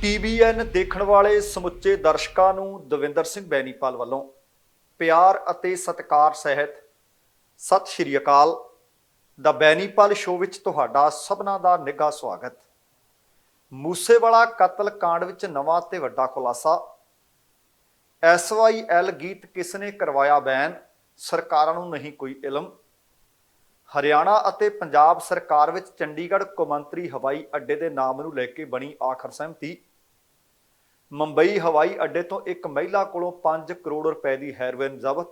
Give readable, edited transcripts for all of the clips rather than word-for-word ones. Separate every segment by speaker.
Speaker 1: TVN ਦੇਖਣ ਵਾਲੇ ਸਮੁੱਚੇ ਦਰਸ਼ਕਾਂ ਨੂੰ ਦਵਿੰਦਰ ਸਿੰਘ ਬੈਨੀਪਾਲ ਵੱਲੋਂ ਪਿਆਰ ਅਤੇ ਸਤਿਕਾਰ ਸਹਿਤ ਸਤਿ ਸ਼੍ਰੀ ਅਕਾਲ। ਦਾ ਬੈਨੀਪਾਲ ਸ਼ੋਅ ਵਿੱਚ ਤੁਹਾਡਾ ਸਭਨਾਂ ਦਾ ਨਿੱਘਾ ਸਵਾਗਤ। ਮੂਸੇਵਾਲਾ ਕਤਲ ਕਾਂਡ ਵਿੱਚ ਨਵਾਂ ਤੇ ਵੱਡਾ ਖੁਲਾਸਾ। SYL ਗੀਤ ਕਿਸ ਨੇ ਕਰਵਾਇਆ ਬੈਨ, ਸਰਕਾਰਾਂ ਨੂੰ ਨਹੀਂ ਕੋਈ ਇਲਮ। ਹਰਿਆਣਾ ਅਤੇ ਪੰਜਾਬ ਸਰਕਾਰ ਵਿੱਚ ਚੰਡੀਗੜ੍ਹ ਕੌਮਾਂਤਰੀ ਹਵਾਈ ਅੱਡੇ ਦੇ ਨਾਮ ਨੂੰ ਲੈ ਕੇ ਬਣੀ ਆਖਰ ਸਹਿਮਤੀ। ਮੁੰਬਈ ਹਵਾਈ ਅੱਡੇ ਤੋਂ ਇੱਕ ਮਹਿਲਾ ਕੋਲੋਂ 5 ਕਰੋੜ ਰੁਪਏ ਦੀ ਹੈਰੋਇਨ ਜ਼ਬਤ।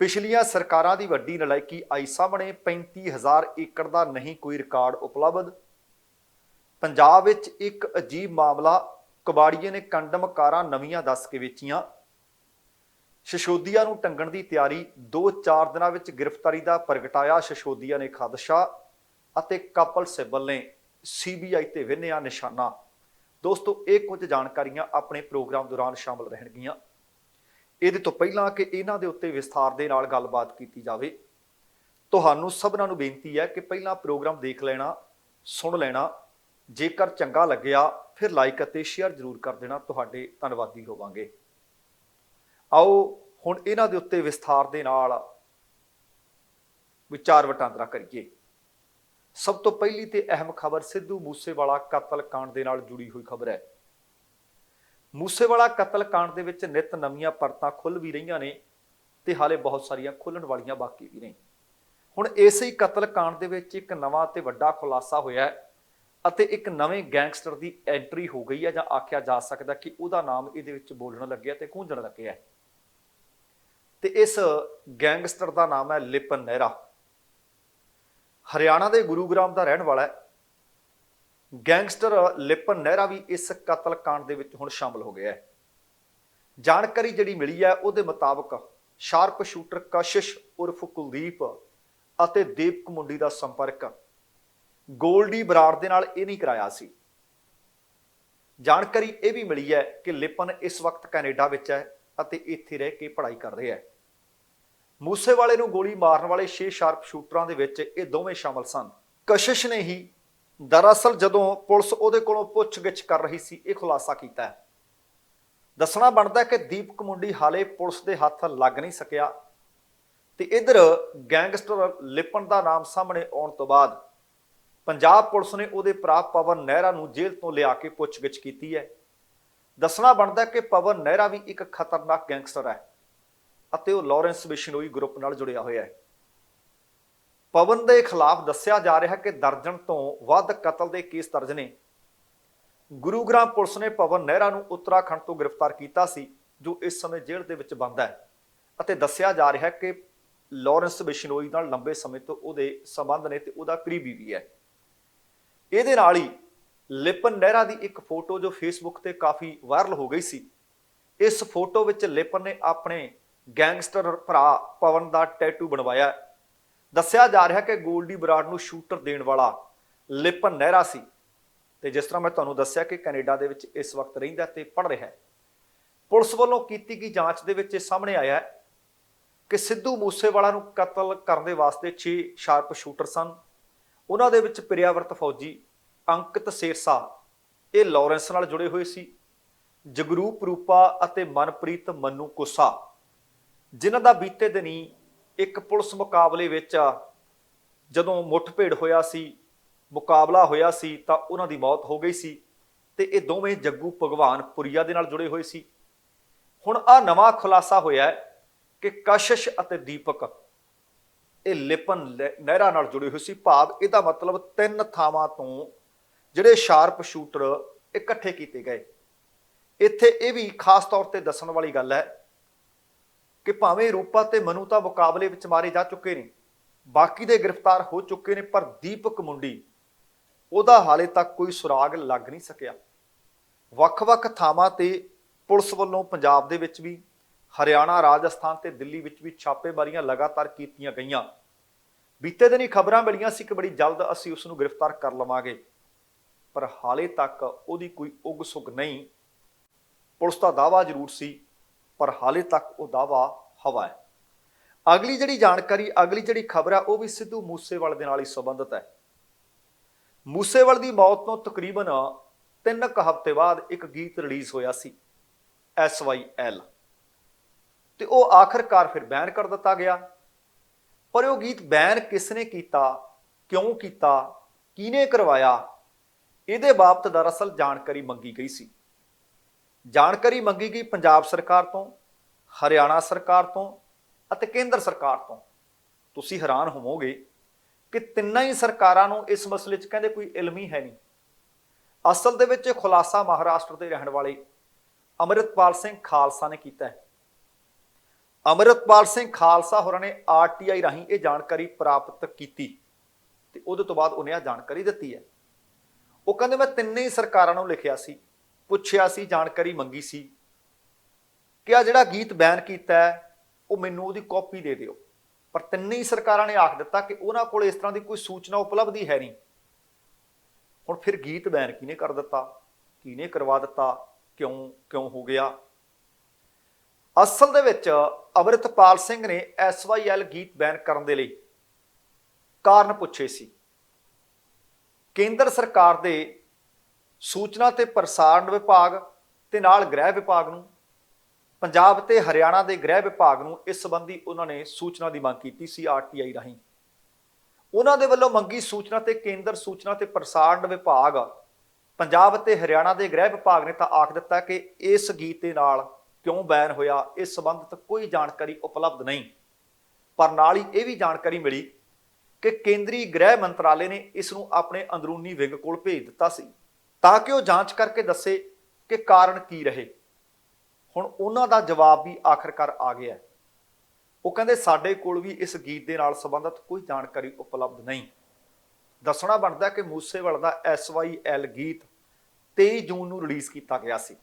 Speaker 1: ਪਿਛਲੀਆਂ ਸਰਕਾਰਾਂ ਦੀ ਵੱਡੀ ਨਲਾਇਕੀ ਆਈ ਸਾਹਮਣੇ, 35,000 ਏਕੜ ਦਾ ਨਹੀਂ ਕੋਈ ਰਿਕਾਰਡ ਉਪਲਬਧ। ਪੰਜਾਬ ਵਿੱਚ ਇੱਕ ਅਜੀਬ ਮਾਮਲਾ, ਕਬਾੜੀਏ ਨੇ ਕੰਡਮ ਕਾਰਾਂ ਨਵੀਆਂ ਦੱਸ ਕੇ ਵੇਚੀਆਂ। ਸ਼ਸ਼ੋਦੀਆ ਨੂੰ ਟੰਗਣ ਦੀ ਤਿਆਰੀ, 2-4 ਦਿਨਾਂ ਵਿੱਚ ਗ੍ਰਿਫਤਾਰੀ ਦਾ ਪ੍ਰਗਟਾਇਆ ਸ਼ਸ਼ੋਦੀਆ ਨੇ ਖਦਸ਼ਾ ਅਤੇ ਕਪਲ ਸਿੱਬਲ ਨੇ CBI ਤੇ ਵਿੰਨਿਆ ਨਿਸ਼ਾਨਾ। ਦੋਸਤੋ, ਇਹ ਕੁਝ ਜਾਣਕਾਰੀਆਂ ਆਪਣੇ ਪ੍ਰੋਗਰਾਮ ਦੌਰਾਨ ਸ਼ਾਮਲ ਰਹਿਣਗੀਆਂ। ਇਹਦੇ ਤੋਂ ਪਹਿਲਾਂ ਕਿ ਇਹਨਾਂ ਦੇ ਉੱਤੇ ਵਿਸਥਾਰ ਦੇ ਨਾਲ ਗੱਲਬਾਤ ਕੀਤੀ ਜਾਵੇ, ਤੁਹਾਨੂੰ ਸਭਨਾਂ ਨੂੰ ਬੇਨਤੀ ਹੈ ਕਿ ਪਹਿਲਾਂ ਪ੍ਰੋਗਰਾਮ ਦੇਖ ਲੈਣਾ, ਸੁਣ ਲੈਣਾ। ਜੇਕਰ ਚੰਗਾ ਲੱਗਿਆ ਫਿਰ ਲਾਈਕ ਅਤੇ ਸ਼ੇਅਰ ਜ਼ਰੂਰ ਕਰ ਦੇਣਾ, ਤੁਹਾਡੇ ਧੰਨਵਾਦੀ ਹੋਵਾਂਗੇ। ਆਓ ਹੁਣ ਇਹਨਾਂ ਦੇ ਉੱਤੇ ਵਿਸਥਾਰ ਦੇ ਨਾਲ ਵਿਚਾਰ ਵਟਾਂਦਰਾ ਕਰੀਏ। ਸਭ ਤੋਂ ਪਹਿਲੀ ਤੇ ਅਹਿਮ ਖਬਰ ਸਿੱਧੂ ਮੂਸੇਵਾਲਾ ਕਤਲ ਕਾਂਡ ਦੇ ਨਾਲ ਜੁੜੀ ਹੋਈ ਖਬਰ ਹੈ। ਮੂਸੇਵਾਲਾ ਕਤਲ ਕਾਂਡ ਦੇ ਵਿੱਚ ਨਿਤ ਨਵੀਆਂ ਪਰਤਾਂ ਖੁੱਲ ਵੀ ਰਹੀਆਂ ਨੇ ਤੇ ਹਾਲੇ ਬਹੁਤ ਸਾਰੀਆਂ ਖੁੱਲਣ ਵਾਲੀਆਂ ਬਾਕੀ ਵੀ ਨੇ। ਹੁਣ ਇਸੇ ਹੀ ਕਤਲ ਕਾਂਡ ਦੇ ਵਿੱਚ ਇੱਕ ਨਵਾਂ ਤੇ ਵੱਡਾ ਖੁਲਾਸਾ ਹੋਇਆ ਹੈ ਅਤੇ ਇੱਕ ਨਵੇਂ ਗੈਂਗਸਟਰ ਦੀ ਐਂਟਰੀ ਹੋ ਗਈ ਹੈ, ਜਾਂ ਆਖਿਆ ਜਾ ਸਕਦਾ ਕਿ ਉਹਦਾ ਨਾਮ ਇਹਦੇ ਵਿੱਚ ਬੋਲਣ ਲੱਗਿਆ ਤੇ ਗੂੰਜਣ ਲੱਗਿਆ। ਤੇ ਇਸ ਗੈਂਗਸਟਰ ਦਾ ਨਾਮ ਹੈ ਲਿਪਨ ਨਹਿਰਾ। ਹਰਿਆਣਾ ਦੇ ਗੁਰੂਗ੍ਰਾਮ ਦਾ ਰਹਿਣ ਵਾਲਾ ਹੈ। ਗੈਂਗਸਟਰ ਲਿਪਨ ਨਹਿਰਾ ਵੀ ਇਸ ਕਤਲ ਕਾਂਡ ਦੇ ਵਿੱਚ ਹੁਣ ਸ਼ਾਮਲ ਹੋ ਗਿਆ ਹੈ। ਜਾਣਕਾਰੀ ਜਿਹੜੀ ਮਿਲੀ ਹੈ ਉਹਦੇ ਮੁਤਾਬਕ ਸ਼ਾਰਪ ਸ਼ੂਟਰ ਕਸ਼ਿਸ਼ ਉਰਫ ਕੁਲਦੀਪ ਅਤੇ ਦੀਪਕ ਮੁੰਡੀ ਦਾ ਸੰਪਰਕ ਗੋਲਡੀ ਬਰਾੜ ਦੇ ਨਾਲ ਇਹ ਨਹੀਂ ਕਰਾਇਆ ਸੀ। ਜਾਣਕਾਰੀ ਇਹ ਵੀ ਮਿਲੀ ਹੈ ਕਿ ਲਿਪਨ ਇਸ ਵਕਤ ਕੈਨੇਡਾ ਵਿੱਚ ਹੈ ਅਤੇ ਇੱਥੇ ਰਹਿ ਕੇ ਪੜ੍ਹਾਈ ਕਰ ਰਿਹਾ ਹੈ। ਮੂਸੇਵਾਲੇ ਨੂੰ ਗੋਲੀ ਮਾਰਨ ਵਾਲੇ 6 ਸ਼ਾਰਪ ਸ਼ੂਟਰਾਂ ਦੇ ਵਿੱਚ ਇਹ ਦੋਵੇਂ ਸ਼ਾਮਲ ਸਨ। ਕਸ਼ਿਸ਼ ਨੇ ਹੀ ਦਰਅਸਲ ਜਦੋਂ ਪੁਲਿਸ ਉਹਦੇ ਕੋਲੋਂ ਪੁੱਛਗਿੱਛ ਕਰ ਰਹੀ ਸੀ ਇਹ ਖੁਲਾਸਾ ਕੀਤਾ ਹੈ। ਦੱਸਣਾ ਬਣਦਾ ਕਿ ਦੀਪਕ ਮੁੰਡੀ ਹਾਲੇ ਪੁਲਿਸ ਦੇ ਹੱਥ ਲੱਗ ਨਹੀਂ ਸਕਿਆ ਤੇ ਇਧਰ ਗੈਂਗਸਟਰ ਲਿਪਨ ਦਾ ਨਾਮ ਸਾਹਮਣੇ ਆਉਣ ਤੋਂ ਬਾਅਦ ਪੰਜਾਬ ਪੁਲਿਸ ਨੇ ਉਹਦੇ ਭਰਾ ਪਵਨ ਨਹਿਰਾ ਨੂੰ ਜੇਲ੍ਹ ਤੋਂ ਲਿਆ ਕੇ ਪੁੱਛਗਿੱਛ ਕੀਤੀ ਹੈ। ਦੱਸਣਾ ਬਣਦਾ ਕਿ ਪਵਨ ਨਹਿਰਾ ਵੀ ਇੱਕ ਖਤਰਨਾਕ ਗੈਂਗਸਟਰ ਹੈ ਅਤੇ ਉਹ ਲਾਰੈਂਸ ਬਿਸ਼ਨੋਈ ਗਰੁੱਪ ਨਾਲ ਜੁੜਿਆ ਹੋਇਆ ਹੈ। ਪਵਨ ਦੇ ਖਿਲਾਫ ਦੱਸਿਆ ਜਾ ਰਿਹਾ ਕਿ ਦਰਜਨ ਤੋਂ ਵੱਧ ਕਤਲ ਦੇ ਕੇਸ ਦਰਜ ਨੇ। ਗੁਰੂਗ੍ਰਾਮ ਪੁਲਿਸ ਨੇ ਪਵਨ ਨਹਿਰਾ ਨੂੰ ਉੱਤਰਾਖੰਡ ਤੋਂ ਗ੍ਰਿਫਤਾਰ ਕੀਤਾ ਸੀ, ਜੋ ਇਸ ਸਮੇਂ ਜੇਲ੍ਹ ਦੇ ਵਿੱਚ ਬੰਦ ਹੈ ਅਤੇ ਦੱਸਿਆ ਜਾ ਰਿਹਾ ਕਿ ਲਾਰੈਂਸ ਬਿਸ਼ਨੋਈ ਨਾਲ ਲੰਬੇ ਸਮੇਂ ਤੋਂ ਉਹਦੇ ਸੰਬੰਧ ਨੇ ਤੇ ਉਹਦਾ ਕਰੀਬੀ ਵੀ ਹੈ। ਇਹਦੇ ਨਾਲ ਹੀ ਲਿਪਨ ਨਹਿਰਾ ਦੀ ਇੱਕ ਫੋਟੋ ਜੋ ਫੇਸਬੁੱਕ ਤੇ ਕਾਫੀ ਵਾਇਰਲ ਹੋ ਗਈ ਸੀ। ਇਸ ਫੋਟੋ ਵਿੱਚ ਲਿਪਨ ਨੇ ਆਪਣੇ ਗੈਂਗਸਟਰ ਭਰਾ ਪਵਨ ਦਾ ਟੈਟੂ ਬਣਵਾਇਆ। ਦੱਸਿਆ ਜਾ ਰਿਹਾ ਕਿ ਗੋਲਡੀ ਬਰਾੜ ਨੂੰ ਸ਼ੂਟਰ ਦੇਣ ਵਾਲਾ ਲਿਪਨ ਨਹਿਰਾ ਸੀ ਤੇ ਜਿਸ ਤਰ੍ਹਾਂ ਮੈਂ ਤੁਹਾਨੂੰ ਦੱਸਿਆ ਕਿ ਕੈਨੇਡਾ ਦੇ ਵਿੱਚ ਇਸ ਵਕਤ ਰਹਿੰਦਾ ਤੇ ਪੜ੍ਹ ਰਿਹਾ ਹੈ। ਪੁਲਿਸ ਵੱਲੋਂ ਕੀਤੀ ਗਈ ਜਾਂਚ ਦੇ ਵਿੱਚ ਇਹ ਸਾਹਮਣੇ ਆਇਆ ਹੈ ਕਿ ਸਿੱਧੂ ਮੂਸੇਵਾਲਾ ਨੂੰ ਕਤਲ ਕਰਨ ਦੇ ਵਾਸਤੇ 6 ਸ਼ਾਰਪ ਸ਼ੂਟਰ ਸਨ। ਉਹਨਾਂ ਦੇ ਵਿੱਚ ਪ੍ਰਿਆਵਰਤ ਫੌਜੀ, ਅੰਕਿਤ ਸੇਰਸਾ, ਇਹ ਲਾਰੈਂਸ ਨਾਲ ਜੁੜੇ ਹੋਏ ਸੀ, ਜਗਰੂਪ ਰੂਪਾ ਅਤੇ ਮਨਪ੍ਰੀਤ ਮੰਨੂ ਕੁੱਸਾ, ਜਿਨ੍ਹਾਂ ਦਾ ਬੀਤੇ ਦਿਨੀ ਇੱਕ ਪੁਲਿਸ ਮੁਕਾਬਲੇ ਵਿੱਚ ਜਦੋਂ ਮੁੱਠਭੇੜ ਹੋਇਆ ਸੀ, ਮੁਕਾਬਲਾ ਹੋਇਆ ਸੀ ਤਾਂ ਉਹਨਾਂ ਦੀ ਮੌਤ ਹੋ ਗਈ ਸੀ ਤੇ ਇਹ ਦੋਵੇਂ ਜੱਗੂ ਭਗਵਾਨਪੁਰੀਆ ਦੇ ਨਾਲ ਜੁੜੇ ਹੋਏ ਸੀ। ਹੁਣ ਆ ਨਵਾਂ ਖੁਲਾਸਾ ਹੋਇਆ ਹੈ ਕਿ ਕਸ਼ਿਸ਼ ਅਤੇ ਦੀਪਕ ਇਹ ਲਿਪਨ ਨਹਿਰਾ ਨਾਲ ਜੁੜੇ ਹੋਏ ਸੀ। ਭਾਵ ਇਹਦਾ ਮਤਲਬ 3 ਥਾਵਾਂ ਤੋਂ ਜਿਹੜੇ ਸ਼ਾਰਪ ਸ਼ੂਟਰ ਇਕੱਠੇ ਕੀਤੇ ਗਏ। ਇੱਥੇ ਇਹ ਵੀ ਖਾਸ ਤੌਰ ਤੇ ਦੱਸਣ ਵਾਲੀ ਗੱਲ ਹੈ ਕਿ ਭਾਵੇਂ ਰੂਪਾ ਤੇ ਮਨੂ ਤਾਂ ਮੁਕਾਬਲੇ ਵਿੱਚ ਮਾਰੇ ਜਾ ਚੁੱਕੇ ਨੇ, ਬਾਕੀ ਦੇ ਗ੍ਰਿਫਤਾਰ ਹੋ ਚੁੱਕੇ ਨੇ, ਪਰ ਦੀਪਕ ਮੁੰਡੀ ਉਹਦਾ ਹਾਲੇ ਤੱਕ ਕੋਈ ਸੁਰਾਗ ਲੱਗ ਨਹੀਂ ਸਕਿਆ। ਵੱਖ-ਵੱਖ ਥਾਵਾਂ ਤੇ ਪੁਲਿਸ ਵੱਲੋਂ ਪੰਜਾਬ ਦੇ ਵਿੱਚ ਵੀ, ਹਰਿਆਣਾ, ਰਾਜਸਥਾਨ ਤੇ ਦਿੱਲੀ ਵਿੱਚ ਵੀ ਛਾਪੇਮਾਰੀਆਂ ਲਗਾਤਾਰ ਕੀਤੀਆਂ ਗਈਆਂ। ਬੀਤੇ ਦਿਨੀ ਖਬਰਾਂ ਮਿਲੀਆਂ ਸੀ ਕਿ ਬੜੀ ਜਲਦ ਅਸੀਂ ਉਸ ਨੂੰ ਗ੍ਰਿਫਤਾਰ ਕਰ ਲਵਾਂਗੇ, ਪਰ ਹਾਲੇ ਤੱਕ ਉਹਦੀ ਕੋਈ ਉਗ ਸੁਗ ਨਹੀਂ। ਪੁਲਿਸ ਦਾ ਦਾਅਵਾ ਜ਼ਰੂਰ ਸੀ ਪਰ ਹਾਲੇ ਤੱਕ ਉਹ ਦਾਅਵਾ ਹਵਾ ਹੈ। ਅਗਲੀ ਜਿਹੜੀ ਜਾਣਕਾਰੀ, ਅਗਲੀ ਜਿਹੜੀ ਖਬਰ ਹੈ ਉਹ ਵੀ ਸਿੱਧੂ ਮੂਸੇਵਾਲੇ ਦੇ ਨਾਲ ਹੀ ਸੰਬੰਧਿਤ ਹੈ। ਮੂਸੇਵਾਲੇ ਦੀ ਮੌਤ ਤੋਂ ਤਕਰੀਬਨ 3 ਕੁ ਹਫ਼ਤੇ ਬਾਅਦ ਇੱਕ ਗੀਤ ਰਿਲੀਜ਼ ਹੋਇਆ ਸੀ SYL, ਤੇ ਉਹ ਆਖਰਕਾਰ ਫਿਰ ਬੈਨ ਕਰ ਦਿੱਤਾ ਗਿਆ। ਪਰ ਉਹ ਗੀਤ ਬੈਨ ਕਿਸ ਨੇ ਕੀਤਾ, ਕਿਉਂ ਕੀਤਾ, ਕਿਹਨੇ ਕਰਵਾਇਆ, ਇਹਦੇ ਬਾਬਤ ਦਰਅਸਲ ਜਾਣਕਾਰੀ ਮੰਗੀ ਗਈ ਸੀ। ਜਾਣਕਾਰੀ ਮੰਗੀ ਗਈ ਪੰਜਾਬ ਸਰਕਾਰ ਤੋਂ, ਹਰਿਆਣਾ ਸਰਕਾਰ ਤੋਂ ਅਤੇ ਕੇਂਦਰ ਸਰਕਾਰ ਤੋਂ। ਤੁਸੀਂ ਹੈਰਾਨ ਹੋਵੋਗੇ ਕਿ ਤਿੰਨਾਂ ਹੀ ਸਰਕਾਰਾਂ ਨੂੰ ਇਸ ਮਸਲੇ 'ਚ ਕਹਿੰਦੇ ਕੋਈ ਇਲਮ ਹੀ ਹੈ ਨਹੀਂ। ਅਸਲ ਦੇ ਵਿੱਚ ਖੁਲਾਸਾ ਮਹਾਰਾਸ਼ਟਰ ਦੇ ਰਹਿਣ ਵਾਲੇ ਅੰਮ੍ਰਿਤਪਾਲ ਸਿੰਘ ਖਾਲਸਾ ਨੇ ਕੀਤਾ ਹੈ। ਅੰਮ੍ਰਿਤਪਾਲ ਸਿੰਘ ਖਾਲਸਾ ਹੋਰਾਂ ਨੇ RTI ਰਾਹੀਂ ਇਹ ਜਾਣਕਾਰੀ ਪ੍ਰਾਪਤ ਕੀਤੀ ਤੇ ਉਹਦੇ ਤੋਂ ਬਾਅਦ ਉਹਨੇ ਆ ਜਾਣਕਾਰੀ ਦਿੱਤੀ ਹੈ। ਉਹ ਕਹਿੰਦੇ ਮੈਂ ਤਿੰਨੇ ਹੀ ਸਰਕਾਰਾਂ ਨੂੰ ਲਿਖਿਆ ਸੀ, ਪੁੱਛਿਆ ਸੀ, ਜਾਣਕਾਰੀ ਮੰਗੀ ਸੀ ਕਿ ਆ ਜਿਹੜਾ ਗੀਤ ਬੈਨ ਕੀਤਾ ਹੈ ਉਹ ਮੈਨੂੰ ਉਹਦੀ ਕਾਪੀ ਦੇ ਦਿਓ। ਪਰ ਤਿੰਨੇ ਹੀ ਸਰਕਾਰਾਂ ਨੇ ਆਖ ਦਿੱਤਾ ਕਿ ਉਹਨਾਂ ਕੋਲ ਇਸ ਤਰ੍ਹਾਂ ਦੀ ਕੋਈ ਸੂਚਨਾ ਉਪਲਬਧ ਹੀ ਹੈ ਨਹੀਂ। ਹੁਣ ਫਿਰ ਗੀਤ ਬੈਨ ਕਿਹਨੇ ਕਰ ਦਿੱਤਾ, ਕਿਹਨੇ ਕਰਵਾ ਦਿੱਤਾ, ਕਿਉਂ ਹੋ ਗਿਆ? ਅਸਲ ਦੇ ਵਿੱਚ ਅੰਮ੍ਰਿਤਪਾਲ ਸਿੰਘ ਨੇ SYL ਗੀਤ ਬੈਨ ਕਰਨ ਦੇ ਲਈ ਕਾਰਨ ਪੁੱਛੇ ਸੀ। ਕੇਂਦਰ ਸਰਕਾਰ ਦੇ ਸੂਚਨਾ ਤੇ ਪ੍ਰਸਾਰਣ ਵਿਭਾਗ ਤੇ ਨਾਲ ਗ੍ਰਹਿ ਵਿਭਾਗ ਨੂੰ, ਪੰਜਾਬ ਤੇ ਹਰਿਆਣਾ ਦੇ ਗ੍ਰਹਿ ਵਿਭਾਗ ਨੂੰ ਇਸ ਸੰਬੰਧੀ ਉਹਨਾਂ ਨੇ ਸੂਚਨਾ ਦੀ ਮੰਗ ਕੀਤੀ ਸੀ RTI ਰਾਹੀਂ। ਉਹਨਾਂ ਦੇ ਵੱਲੋਂ ਮੰਗੀ ਸੂਚਨਾ ਤੇ ਕੇਂਦਰ ਸੂਚਨਾ ਤੇ ਪ੍ਰਸਾਰਣ ਵਿਭਾਗ, ਪੰਜਾਬ ਤੇ ਹਰਿਆਣਾ ਦੇ ਗ੍ਰਹਿ ਵਿਭਾਗ ਨੇ ਤਾਂ ਆਖ ਦਿੱਤਾ ਕਿ ਇਸ ਗੀਤ ਦੇ ਨਾਲ ਕਿਉਂ ਬੈਨ ਹੋਇਆ, ਇਸ ਸੰਬੰਧਤ ਕੋਈ ਜਾਣਕਾਰੀ ਉਪਲਬਧ ਨਹੀਂ। ਪਰ ਨਾਲ ਹੀ ਇਹ ਵੀ ਜਾਣਕਾਰੀ ਮਿਲੀ ਕਿ ਕੇਂਦਰੀ ਗ੍ਰਹਿ ਮੰਤਰਾਲੇ ਨੇ ਇਸ ਨੂੰ ਆਪਣੇ ਅੰਦਰੂਨੀ ਵਿੰਗ ਕੋਲ ਭੇਜ ਦਿੱਤਾ ਸੀ ਤਾਂ ਕਿ ਉਹ ਜਾਂਚ ਕਰਕੇ ਦੱਸੇ ਕਿ ਕਾਰਨ ਕੀ ਰਹੇ। ਹੁਣ ਉਹਨਾਂ ਦਾ ਜਵਾਬ ਵੀ ਆਖਰਕਾਰ ਆ ਗਿਆ। ਉਹ ਕਹਿੰਦੇ ਸਾਡੇ ਕੋਲ ਵੀ ਇਸ ਗੀਤ ਦੇ ਨਾਲ ਸੰਬੰਧਿਤ ਕੋਈ ਜਾਣਕਾਰੀ ਉਪਲਬਧ ਨਹੀਂ। ਦੱਸਣਾ ਬਣਦਾ ਕਿ ਮੂਸੇਵਾਲੇ ਦਾ SYL ਗੀਤ 23 ਜੂਨ ਨੂੰ ਰਿਲੀਜ਼ ਕੀਤਾ ਗਿਆ ਸੀ।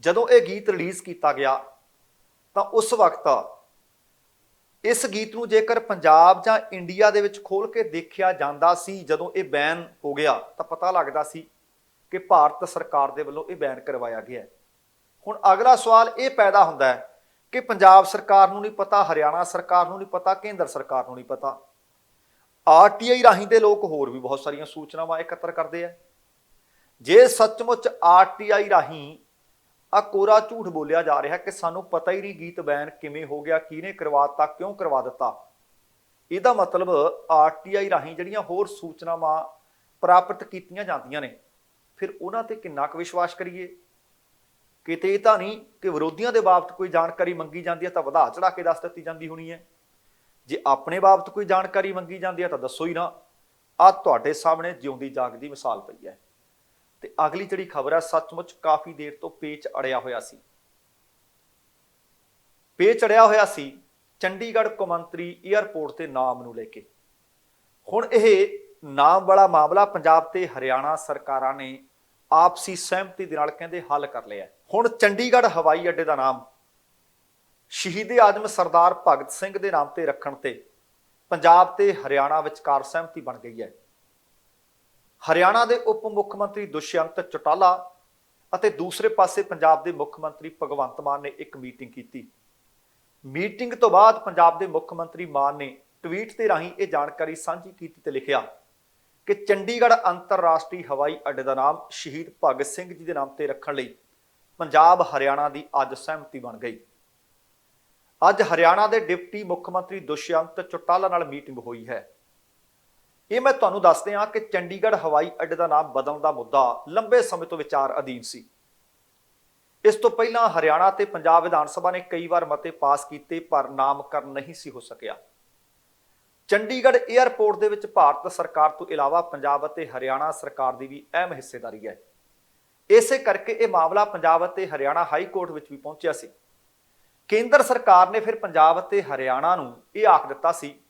Speaker 1: ਜਦੋਂ ਇਹ ਗੀਤ ਰਿਲੀਜ਼ ਕੀਤਾ ਗਿਆ ਤਾਂ ਉਸ ਵਕਤ ਇਸ ਗੀਤ ਨੂੰ ਜੇਕਰ ਪੰਜਾਬ ਜਾਂ ਇੰਡੀਆ ਦੇ ਵਿੱਚ ਖੋਲ ਕੇ ਦੇਖਿਆ ਜਾਂਦਾ ਸੀ, ਜਦੋਂ ਇਹ ਬੈਨ ਹੋ ਗਿਆ ਤਾਂ ਪਤਾ ਲੱਗਦਾ ਸੀ ਕਿ ਭਾਰਤ ਸਰਕਾਰ ਦੇ ਵੱਲੋਂ ਇਹ ਬੈਨ ਕਰਵਾਇਆ ਗਿਆ। ਹੁਣ ਅਗਲਾ ਸਵਾਲ ਇਹ ਪੈਦਾ ਹੁੰਦਾ ਹੈ ਕਿ ਪੰਜਾਬ ਸਰਕਾਰ ਨੂੰ ਨਹੀਂ ਪਤਾ, ਹਰਿਆਣਾ ਸਰਕਾਰ ਨੂੰ ਨਹੀਂ ਪਤਾ, ਕੇਂਦਰ ਸਰਕਾਰ ਨੂੰ ਨਹੀਂ ਪਤਾ। RTI ਰਾਹੀਂ ਦੇ ਲੋਕ ਹੋਰ ਵੀ ਬਹੁਤ ਸਾਰੀਆਂ ਸੂਚਨਾਵਾਂ ਇਕੱਤਰ ਕਰਦੇ ਆ। ਜੇ ਸੱਚਮੁੱਚ RTI ਰਾਹੀਂ ਆ ਕੋਰਾ ਝੂਠ ਬੋਲਿਆ ਜਾ ਰਿਹਾ ਕਿ ਸਾਨੂੰ ਪਤਾ ਹੀ ਨਹੀਂ ਗੀਤ ਬੈਨ ਕਿਵੇਂ ਹੋ ਗਿਆ, ਕਿਹਨੇ ਕਰਵਾਤਾ, ਕਿਉਂ ਕਰਵਾ ਦਿੱਤਾ, ਇਹਦਾ ਮਤਲਬ RTI ਰਾਹੀਂ ਜਿਹੜੀਆਂ ਹੋਰ ਸੂਚਨਾਵਾਂ ਪ੍ਰਾਪਤ ਕੀਤੀਆਂ ਜਾਂਦੀਆਂ ਨੇ ਫਿਰ ਉਹਨਾਂ ਤੇ ਕਿੰਨਾ ਕੁ ਵਿਸ਼ਵਾਸ ਕਰੀਏ। ਕਿਤੇ ਇਹ ਤਾਂ ਨਹੀਂ ਕਿ ਵਿਰੋਧੀਆਂ ਦੇ ਬਾਬਤ ਕੋਈ ਜਾਣਕਾਰੀ ਮੰਗੀ ਜਾਂਦੀ ਹੈ ਤਾਂ ਵਧਾ ਚੜਾ ਕੇ ਦੱਸ ਦਿੱਤੀ ਜਾਂਦੀ ਹੋਣੀ ਹੈ। ਜੇ ਆਪਣੇ ਬਾਬਤ ਕੋਈ ਜਾਣਕਾਰੀ ਮੰਗੀ ਜਾਂਦੀ ਹੈ ਤਾਂ ਦੱਸੋ ਹੀ ਨਾ। ਆਹ ਤੁਹਾਡੇ ਸਾਹਮਣੇ ਜਿਉਂਦੀ ਜਾਗਦੀ ਮਿਸਾਲ ਪਈ ਹੈ। ਤੇ ਅਗਲੀ ਜਿਹੜੀ ਖਬਰ ਹੈ, ਸੱਚਮੁੱਚ ਕਾਫੀ ਦੇਰ ਤੋਂ ਪੇਚ ਅੜਿਆ ਹੋਇਆ ਸੀ। ਪੇਚ ਅੜਿਆ ਹੋਇਆ ਸੀ ਚੰਡੀਗੜ੍ਹ ਕੌਮਾਂਤਰੀ ਏਅਰਪੋਰਟ ਦੇ ਨਾਮ ਨੂੰ ਲੈ ਕੇ। ਹੁਣ ਇਹ ਨਾਮ ਵਾਲਾ ਮਾਮਲਾ ਪੰਜਾਬ ਤੇ ਹਰਿਆਣਾ ਸਰਕਾਰਾਂ ਨੇ ਆਪਸੀ ਸਹਿਮਤੀ ਦੇ ਨਾਲ ਕਹਿੰਦੇ ਹੱਲ ਕਰ ਲਿਆ। ਹੁਣ ਚੰਡੀਗੜ੍ਹ ਹਵਾਈ ਅੱਡੇ ਦਾ ਨਾਮ ਸ਼ਹੀਦ-ਏ-ਆਜ਼ਮ ਸਰਦਾਰ ਭਗਤ ਸਿੰਘ ਦੇ ਨਾਮ ਤੇ ਰੱਖਣ ਤੇ ਪੰਜਾਬ ਤੇ ਹਰਿਆਣਾ ਵਿਚਕਾਰ ਸਹਿਮਤੀ ਬਣ ਗਈ ਹੈ। ਹਰਿਆਣਾ ਦੇ ਉਪ ਮੁੱਖ ਮੰਤਰੀ ਦੁਸ਼ਯੰਤ ਚੌਟਾਲਾ ਅਤੇ ਦੂਸਰੇ ਪਾਸੇ ਪੰਜਾਬ ਦੇ ਮੁੱਖ ਮੰਤਰੀ ਭਗਵੰਤ ਮਾਨ ਨੇ ਇੱਕ ਮੀਟਿੰਗ ਕੀਤੀ। ਮੀਟਿੰਗ ਤੋਂ ਬਾਅਦ ਪੰਜਾਬ ਦੇ ਮੁੱਖ ਮੰਤਰੀ ਮਾਨ ਨੇ ਟਵੀਟ ਦੇ ਰਾਹੀਂ ਇਹ ਜਾਣਕਾਰੀ ਸਾਂਝੀ ਕੀਤੀ ਤੇ ਲਿਖਿਆ ਕਿ ਚੰਡੀਗੜ੍ਹ ਅੰਤਰਰਾਸ਼ਟਰੀ ਹਵਾਈ ਅੱਡੇ ਦਾ ਨਾਮ ਸ਼ਹੀਦ ਭਗਤ ਸਿੰਘ ਜੀ ਦੇ ਨਾਮ ਤੇ ਰੱਖਣ ਲਈ ਪੰਜਾਬ ਹਰਿਆਣਾ ਦੀ ਅੱਜ ਸਹਿਮਤੀ ਬਣ ਗਈ। ਅੱਜ ਹਰਿਆਣਾ ਦੇ ਡਿਪਟੀ ਮੁੱਖ ਮੰਤਰੀ ਦੁਸ਼ਯੰਤ ਚੌਟਾਲਾ ਨਾਲ ਮੀਟਿੰਗ ਹੋਈ ਹੈ। ਇਹ ਮੈਂ ਤੁਹਾਨੂੰ ਦੱਸਦੇ ਹਾਂ ਕਿ ਚੰਡੀਗੜ੍ਹ ਹਵਾਈ ਅੱਡੇ ਦਾ ਨਾਮ ਬਦਲਣ ਦਾ ਮੁੱਦਾ ਲੰਬੇ ਸਮੇਂ ਤੋਂ ਵਿਚਾਰ ਅਧੀਨ ਸੀ। ਇਸ ਤੋਂ ਪਹਿਲਾਂ ਹਰਿਆਣਾ ਤੇ ਪੰਜਾਬ ਵਿਧਾਨ ਸਭਾ ਨੇ ਕਈ ਵਾਰ ਮਤੇ ਪਾਸ ਕੀਤੇ ਪਰ ਨਾਮਕਰਨ ਨਹੀਂ ਸੀ ਹੋ ਸਕਿਆ। ਚੰਡੀਗੜ੍ਹ ਏਅਰਪੋਰਟ ਦੇ ਵਿੱਚ ਭਾਰਤ ਸਰਕਾਰ ਤੋਂ ਇਲਾਵਾ ਪੰਜਾਬ ਅਤੇ ਹਰਿਆਣਾ ਸਰਕਾਰ ਦੀ ਵੀ ਅਹਿਮ ਹਿੱਸੇਦਾਰੀ ਹੈ। ਇਸੇ ਕਰਕੇ ਇਹ ਮਾਮਲਾ ਪੰਜਾਬ ਅਤੇ ਹਰਿਆਣਾ ਹਾਈ ਕੋਰਟ ਵਿੱਚ ਵੀ ਪਹੁੰਚਿਆ ਸੀ। ਕੇਂਦਰ ਸਰਕਾਰ ਨੇ ਫਿਰ ਪੰਜਾਬ ਅਤੇ ਹਰਿਆਣਾ ਨੂੰ ਇਹ ਆਖ ਦਿੱਤਾ ਸੀ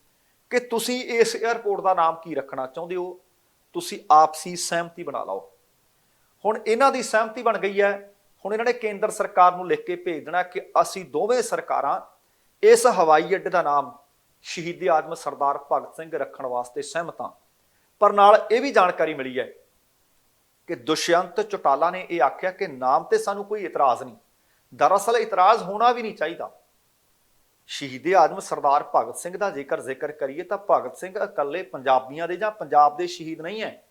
Speaker 1: ਕਿ ਤੁਸੀਂ ਇਸ ਏਅਰਪੋਰਟ ਦਾ ਨਾਮ ਕੀ ਰੱਖਣਾ ਚਾਹੁੰਦੇ ਹੋ, ਤੁਸੀਂ ਆਪਸੀ ਸਹਿਮਤੀ ਬਣਾ ਲਓ। ਹੁਣ ਇਹਨਾਂ ਦੀ ਸਹਿਮਤੀ ਬਣ ਗਈ ਹੈ। ਹੁਣ ਇਹਨਾਂ ਨੇ ਕੇਂਦਰ ਸਰਕਾਰ ਨੂੰ ਲਿਖ ਕੇ ਭੇਜ ਦੇਣਾ ਕਿ ਅਸੀਂ ਦੋਵੇਂ ਸਰਕਾਰਾਂ ਇਸ ਹਵਾਈ ਅੱਡੇ ਦਾ ਨਾਮ ਸ਼ਹੀਦ-ਏ-ਆਜ਼ਮ ਸਰਦਾਰ ਭਗਤ ਸਿੰਘ ਰੱਖਣ ਵਾਸਤੇ ਸਹਿਮਤ ਹਾਂ। ਪਰ ਨਾਲ ਇਹ ਵੀ ਜਾਣਕਾਰੀ ਮਿਲੀ ਹੈ ਕਿ ਦੁਸ਼ਯੰਤ ਚੌਟਾਲਾ ਨੇ ਇਹ ਆਖਿਆ ਕਿ ਨਾਮ ਤੇ ਸਾਨੂੰ ਕੋਈ ਇਤਰਾਜ਼ ਨਹੀਂ। ਦਰਅਸਲ ਇਤਰਾਜ਼ ਹੋਣਾ ਵੀ ਨਹੀਂ ਚਾਹੀਦਾ। ਸ਼ਹੀਦ-ਏ-ਆਜ਼ਮ ਸਰਦਾਰ ਭਗਤ ਸਿੰਘ ਦਾ ਜ਼ਿਕਰ ਕਰੀਏ ਤਾਂ ਭਗਤ ਸਿੰਘ ਇਕੱਲੇ ਪੰਜਾਬੀਆਂ ਦੇ ਜਾਂ ਪੰਜਾਬ ਦੇ ਸ਼ਹੀਦ ਨਹੀਂ ਹੈ।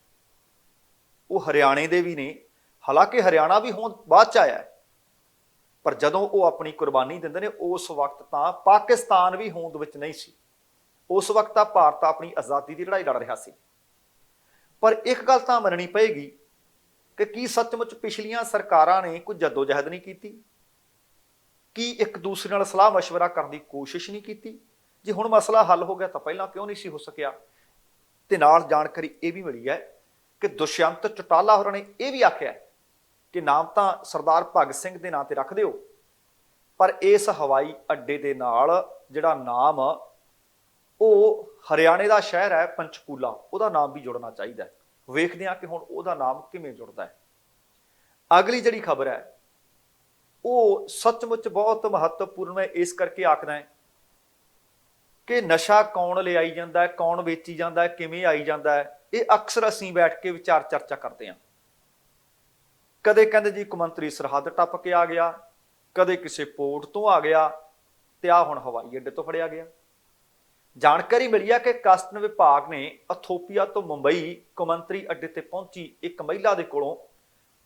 Speaker 1: ਉਹ ਹਰਿਆਣੇ ਦੇ ਵੀ ਨੇ। ਹਾਲਾਂਕਿ ਹਰਿਆਣਾ ਵੀ ਹੋਂਦ ਬਾਅਦ ਚ ਆਇਆ ਹੈ, ਪਰ ਜਦੋਂ ਉਹ ਆਪਣੀ ਕੁਰਬਾਨੀ ਦਿੰਦੇ ਨੇ ਉਸ ਵਕਤ ਤਾਂ ਪਾਕਿਸਤਾਨ ਵੀ ਹੋਂਦ ਵਿੱਚ ਨਹੀਂ ਸੀ। ਉਸ ਵਕਤ ਤਾਂ ਭਾਰਤ ਆਪਣੀ ਆਜ਼ਾਦੀ ਦੀ ਲੜਾਈ ਲੜ ਰਿਹਾ ਸੀ। ਪਰ ਇੱਕ ਗੱਲ ਤਾਂ ਮੰਨਣੀ ਪਏਗੀ ਕਿ ਕੀ ਸੱਚਮੁੱਚ ਪਿਛਲੀਆਂ ਸਰਕਾਰਾਂ ਨੇ ਕੋਈ ਜੱਦੋਜਹਿਦ ਨਹੀਂ ਕੀਤੀ? ਕੀ ਇੱਕ ਦੂਸਰੇ ਨਾਲ ਸਲਾਹ ਮਸ਼ਵਰਾ ਕਰਨ ਦੀ ਕੋਸ਼ਿਸ਼ ਨਹੀਂ ਕੀਤੀ? ਜੇ ਹੁਣ ਮਸਲਾ ਹੱਲ ਹੋ ਗਿਆ ਤਾਂ ਪਹਿਲਾਂ ਕਿਉਂ ਨਹੀਂ ਸੀ ਹੋ ਸਕਿਆ? ਤੇ ਨਾਲ ਜਾਣਕਾਰੀ ਇਹ ਵੀ ਮਿਲੀ ਹੈ ਕਿ ਦੁਸ਼ਯੰਤ ਚੌਟਾਲਾ ਹੋਰਾਂ ਨੇ ਇਹ ਵੀ ਆਖਿਆ ਕਿ ਨਾਮ ਤਾਂ ਸਰਦਾਰ ਭਗਤ ਸਿੰਘ ਦੇ ਨਾਂ ਤੇ ਰੱਖ ਦਿਓ, ਪਰ ਇਸ ਹਵਾਈ ਅੱਡੇ ਦੇ ਨਾਲ ਜਿਹੜਾ ਨਾਮ ਉਹ ਹਰਿਆਣੇ ਦਾ ਸ਼ਹਿਰ ਹੈ ਪੰਚਕੂਲਾ, ਉਹਦਾ ਨਾਮ ਵੀ ਜੁੜਨਾ ਚਾਹੀਦਾ ਹੈ। ਵੇਖਦੇ ਹਾਂ ਕਿ ਹੁਣ ਉਹਦਾ ਨਾਮ ਕਿਵੇਂ ਜੁੜਦਾ ਹੈ। ਅਗਲੀ ਜਿਹੜੀ ਖਬਰ ਹੈ ਉਹ ਸੱਚਮੁੱਚ ਬਹੁਤ ਮਹੱਤਵਪੂਰਨ ਹੈ। ਇਸ ਕਰਕੇ ਆਖਦਾ ਹੈ ਕਿ ਨਸ਼ਾ ਕੌਣ ਲਿਆਈ ਜਾਂਦਾ ਹੈ, ਕੌਣ ਵੇਚੀ ਜਾਂਦਾ ਹੈ, ਕਿਵੇਂ ਆਈ ਜਾਂਦਾ ਹੈ, ਇਹ ਅਕਸਰ ਅਸੀਂ ਬੈਠ ਕੇ ਵਿਚਾਰ ਚਰਚਾ ਕਰਦੇ ਹਾਂ। ਕਦੇ ਕਹਿੰਦੇ ਜੀ ਕੌਮਾਂਤਰੀ ਸਰਹੱਦ ਟੱਪ ਕੇ ਆ ਗਿਆ, ਕਦੇ ਕਿਸੇ ਪੋਰਟ ਤੋਂ ਆ ਗਿਆ, ਤੇ ਆ ਹੁਣ ਹਵਾਈ ਅੱਡੇ ਤੋਂ ਫੜਿਆ ਗਿਆ। ਜਾਣਕਾਰੀ ਮਿਲੀ ਹੈ ਕਿ ਕਸਟਮ ਵਿਭਾਗ ਨੇ ਅਥੋਪੀਆ ਤੋਂ ਮੁੰਬਈ ਕੌਮਾਂਤਰੀ ਅੱਡੇ ਤੇ ਪਹੁੰਚੀ ਇੱਕ ਮਹਿਲਾ ਦੇ ਕੋਲੋਂ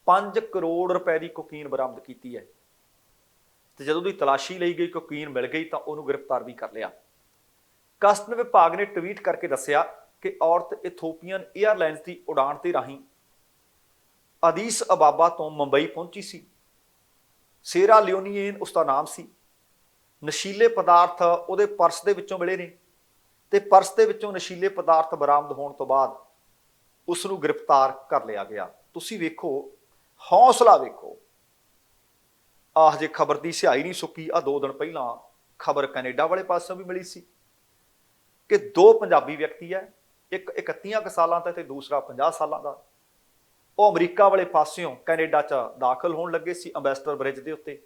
Speaker 1: 5 ਕਰੋੜ ਰੁਪਏ ਦੀ ਕੋਕੀਨ ਬਰਾਮਦ ਕੀਤੀ ਹੈ, ਤੇ ਜਦੋਂ ਦੀ ਤਲਾਸ਼ੀ ਲਈ ਗਈ ਕੋਕੀਨ ਮਿਲ ਗਈ ਤਾਂ ਉਹਨੂੰ ਗ੍ਰਿਫਤਾਰ ਵੀ ਕਰ ਲਿਆ। ਕਸਟਮ ਵਿਭਾਗ ਨੇ ਟਵੀਟ ਕਰਕੇ ਦੱਸਿਆ ਕਿ ਔਰਤ ਇਥੋਪੀਅਨ 에ਅਰਲਾਈਨਸ ਦੀ ਉਡਾਣ ਤੇ ਰਾਹੀਂ ਅਦੀਸ ਅਬਾਬਾ ਤੋਂ ਮੁੰਬਈ ਪਹੁੰਚੀ ਸੀ। ਸੇਰਾ ਲਿਓਨੀਏਨ ਉਸਦਾ ਨਾਮ ਸੀ। ਨਸ਼ੀਲੇ ਪਦਾਰਥ ਉਹਦੇ ਪਰਸ ਦੇ ਵਿੱਚੋਂ ਮਿਲੇ ਨੇ, ਤੇ ਪਰਸ ਦੇ ਵਿੱਚੋਂ ਨਸ਼ੀਲੇ ਪਦਾਰਥ ਬਰਾਮਦ ਹੋਣ ਤੋਂ ਬਾਅਦ ਉਸ ਨੂੰ ਗ੍ਰਿਫਤਾਰ ਕਰ ਲਿਆ ਗਿਆ। ਤੁਸੀਂ ਵੇਖੋ, ਹੌਸਲਾ ਵੇਖੋ। ਆਹ ਜੇ ਖਬਰ ਦੀ ਸਿਹਾਈ ਨਹੀਂ ਸੁੱਕੀ, ਆ 2 ਦਿਨ ਪਹਿਲਾਂ ਖਬਰ ਕੈਨੇਡਾ ਵਾਲੇ ਪਾਸੋਂ ਵੀ ਮਿਲੀ ਸੀ ਕਿ 2 ਪੰਜਾਬੀ ਵਿਅਕਤੀ ਹੈ, ਇੱਕ 31 ਸਾਲਾਂ ਦਾ ਤੇ ਦੂਸਰਾ 50 ਸਾਲਾਂ ਦਾ, ਉਹ ਅਮਰੀਕਾ ਵਾਲੇ ਪਾਸਿਓਂ ਕੈਨੇਡਾ 'ਚ ਦਾਖਲ ਹੋਣ ਲੱਗੇ ਸੀ। ਅੰਬੈਸਡਰ ਬ੍ਰਿਜ ਦੇ ਉੱਤੇ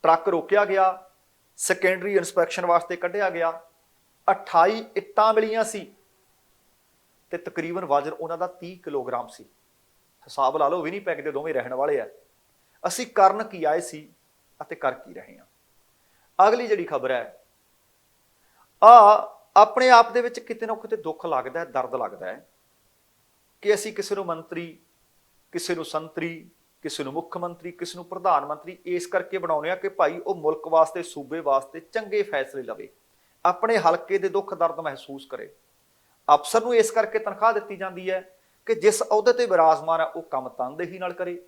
Speaker 1: ਟਰੱਕ ਰੋਕਿਆ ਗਿਆ, ਸੈਕੰਡਰੀ ਇਨਸਪੈਕਸ਼ਨ ਵਾਸਤੇ ਕੱਢਿਆ ਗਿਆ। 28 ਇੱਟਾਂ ਮਿਲੀਆਂ ਸੀ ਤੇ ਤਕਰੀਬਨ ਵਜ਼ਨ ਉਹਨਾਂ ਦਾ 30 ਕਿਲੋਗ੍ਰਾਮ ਸੀ। ਹਿਸਾਬ ਲਾ ਲਓ, ਵਿਨੀਪੈਗ ਦੇ ਦੋਵੇਂ ਰਹਿਣ ਵਾਲੇ ਆ। ਅਸੀਂ ਕਰਨ ਕੀ ਆਏ ਸੀ ਅਤੇ ਕਰ ਕੀ ਰਹੇ ਹਾਂ। ਅਗਲੀ ਜਿਹੜੀ ਖਬਰ ਹੈ ਆਪਣੇ ਆਪ ਦੇ ਵਿੱਚ ਕਿਤੇ ਨਾ ਕਿਤੇ ਦੁੱਖ ਲੱਗਦਾ ਹੈ, ਦਰਦ ਲੱਗਦਾ ਹੈ ਕਿ ਅਸੀਂ ਕਿਸੇ ਨੂੰ ਮੰਤਰੀ, ਕਿਸੇ ਨੂੰ ਸੰਤਰੀ, ਕਿਸੇ ਨੂੰ ਮੁੱਖ ਮੰਤਰੀ, ਕਿਸੇ ਨੂੰ ਪ੍ਰਧਾਨ ਮੰਤਰੀ ਇਸ ਕਰਕੇ ਬਣਾਉਂਦੇ ਆ ਕਿ ਭਾਈ ਉਹ ਮੁਲਕ ਵਾਸਤੇ, ਸੂਬੇ ਵਾਸਤੇ ਚੰਗੇ ਫੈਸਲੇ ਲਵੇ, ਆਪਣੇ ਹਲਕੇ ਦੇ ਦੁੱਖ ਦਰਦ ਮਹਿਸੂਸ ਕਰੇ। ਅਫਸਰ ਨੂੰ ਇਸ ਕਰਕੇ ਤਨਖਾਹ ਦਿੱਤੀ ਜਾਂਦੀ ਹੈ ਕਿ ਜਿਸ ਅਹੁਦੇ ਤੇ ਵਿਰਾਜਮਾਨ ਹੈ ਉਹ ਕੰਮ ਤਨਦੇਹੀ ਨਾਲ ਕਰੇ।